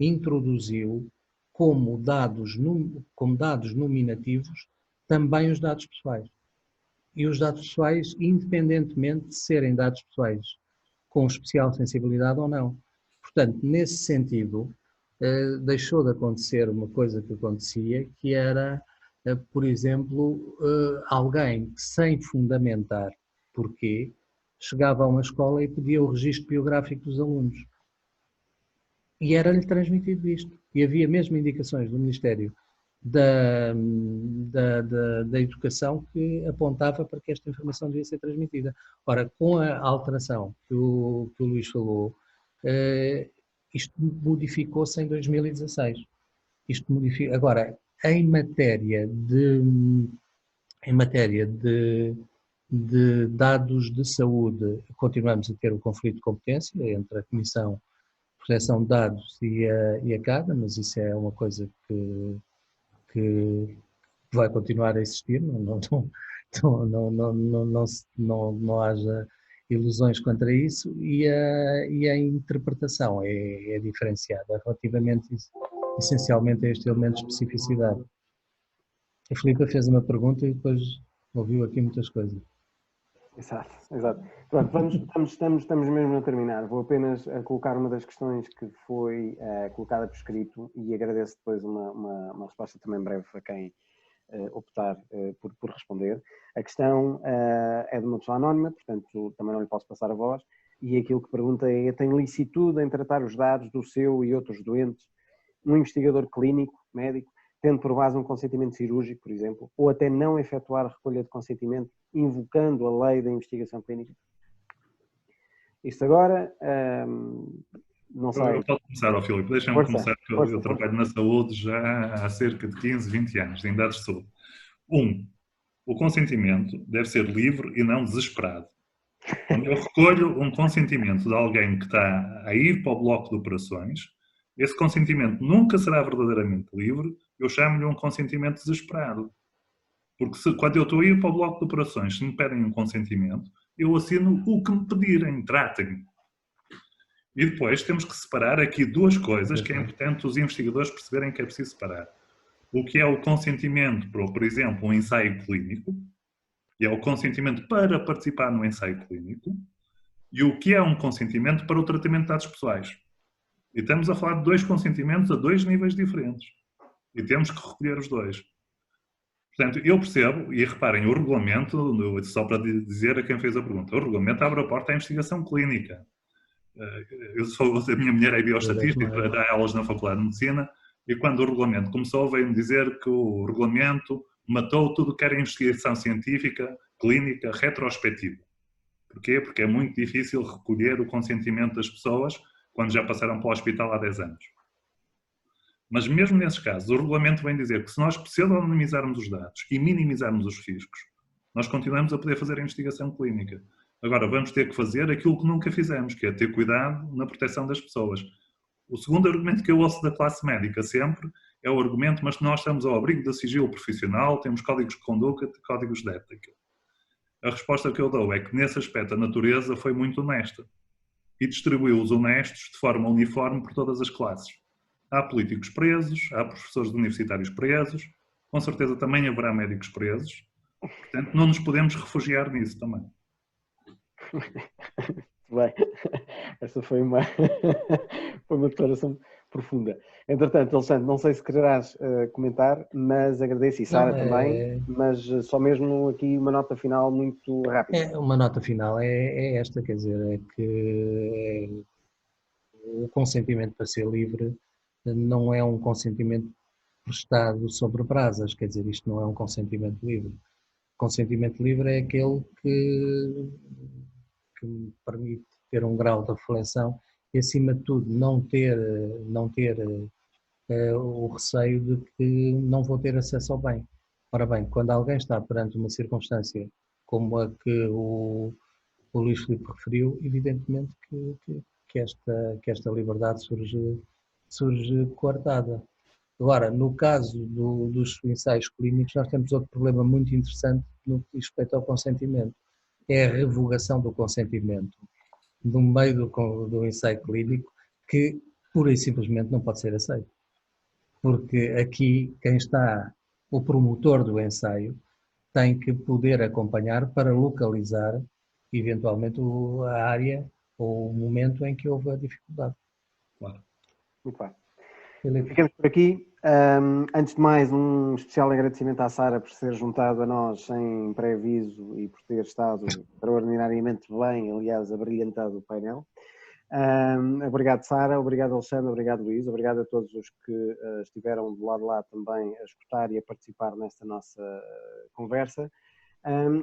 introduziu como dados nominativos também os dados pessoais. E os dados pessoais, independentemente de serem dados pessoais com especial sensibilidade ou não. Portanto, nesse sentido, deixou de acontecer uma coisa que acontecia, que era, por exemplo, alguém que, sem fundamentar porquê, chegava a uma escola e pedia o registro biográfico dos alunos. E era-lhe transmitido isto. E havia mesmo indicações do Ministério da Educação que apontava para que esta informação devia ser transmitida. Ora, com a alteração que o Luís falou, isto modificou-se em 2016. Agora, em matéria de dados de saúde, continuamos a ter o conflito de competência entre a Comissão de Proteção de Dados e a CADA, mas isso é uma coisa que vai continuar a existir, não haja ilusões quanto a isso, e a interpretação é diferenciada relativamente, essencialmente, a este elemento de especificidade. A Filipa fez uma pergunta e depois ouviu aqui muitas coisas. Exato, exato. Pronto, estamos mesmo a terminar. Vou apenas colocar uma das questões que foi colocada por escrito e agradeço depois uma resposta também breve a quem optar por responder. A questão é de uma pessoa anónima, portanto também não lhe posso passar a voz, e aquilo que pergunta é: tem licitude em tratar os dados do seu e outros doentes, um investigador clínico, médico, tendo por base um consentimento cirúrgico, por exemplo, ou até não efetuar a recolha de consentimento, invocando a lei da investigação clínica? Isto agora, não sei. Eu posso começar, Filipe, deixa-me começar, que eu trabalho na saúde já há cerca de 15, 20 anos, em dados de saúde. O consentimento deve ser livre e não desesperado. Quando eu recolho um consentimento de alguém que está a ir para o bloco de operações, esse consentimento nunca será verdadeiramente livre, eu chamo-lhe um consentimento desesperado. Porque quando eu estou a ir para o bloco de operações, se me pedem um consentimento, eu assino o que me pedirem, tratem-me. E depois temos que separar aqui duas coisas que é importante os investigadores perceberem que é preciso separar. O que é o consentimento para, por exemplo, um ensaio clínico, e é o consentimento para participar no ensaio clínico, e o que é um consentimento para o tratamento de dados pessoais. E estamos a falar de dois consentimentos a dois níveis diferentes. E temos que recolher os dois. Portanto, eu percebo, e reparem, o regulamento, só para dizer a quem fez a pergunta, o regulamento abre a porta à investigação clínica. A minha mulher é bioestatística, dá aulas na Faculdade de Medicina, e quando o regulamento começou, veio-me dizer que o regulamento matou tudo que era investigação científica, clínica, retrospectiva. Porquê? Porque é muito difícil recolher o consentimento das pessoas quando já passaram para o hospital há 10 anos. Mas mesmo nesses casos, o regulamento vem dizer que se nós pseudo-anonimizarmos os dados e minimizarmos os riscos, nós continuamos a poder fazer a investigação clínica. Agora, vamos ter que fazer aquilo que nunca fizemos, que é ter cuidado na proteção das pessoas. O segundo argumento que eu ouço da classe médica sempre é o argumento: mas nós estamos ao abrigo da sigilo profissional, temos códigos de conduta, códigos de ética. A resposta que eu dou é que, nesse aspecto, a natureza foi muito honesta e distribuiu os honestos de forma uniforme por todas as classes. Há políticos presos, há professores universitários presos, com certeza também haverá médicos presos, portanto não nos podemos refugiar nisso também. Bem, essa foi uma declaração profunda. Entretanto, Alexandre, não sei se quererás comentar, mas agradeço, e Sara também, mas só mesmo aqui uma nota final muito rápida. Uma nota final é esta, quer dizer, é que o consentimento para ser livre não é um consentimento prestado sobre brasas, quer dizer, isto não é um consentimento livre. O consentimento livre é aquele que me permite ter um grau de reflexão e, acima de tudo, não ter o receio de que não vou ter acesso ao bem. Ora bem, quando alguém está perante uma circunstância como a que o Luís Filipe referiu, evidentemente que esta liberdade surge coartada. Agora, no caso dos ensaios clínicos, nós temos outro problema muito interessante no que diz respeito ao consentimento. É a revogação do consentimento no meio do ensaio clínico, que pura e simplesmente não pode ser aceito. Porque aqui quem está, o promotor do ensaio, tem que poder acompanhar para localizar eventualmente a área ou o momento em que houve a dificuldade. Claro. Muito bem. Ficamos por aqui. Antes de mais, um especial agradecimento à Sara por ser juntado a nós sem pré-aviso e por ter estado extraordinariamente bem, aliás, abrilhantado o painel. Obrigado, Sara, obrigado, Alexandre, obrigado, Luís, obrigado a todos os que estiveram do lado de lá também a escutar e a participar nesta nossa conversa.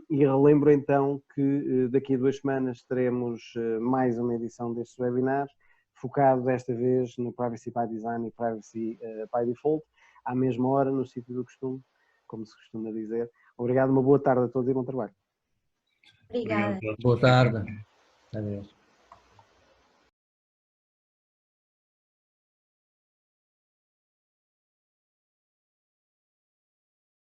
E relembro então que daqui a 2 semanas teremos mais uma edição destes webinars, focado desta vez no Privacy by Design e Privacy by Default, à mesma hora, no sítio do costume, como se costuma dizer. Obrigado, uma boa tarde a todos e bom trabalho. Obrigada. Boa tarde. Adeus.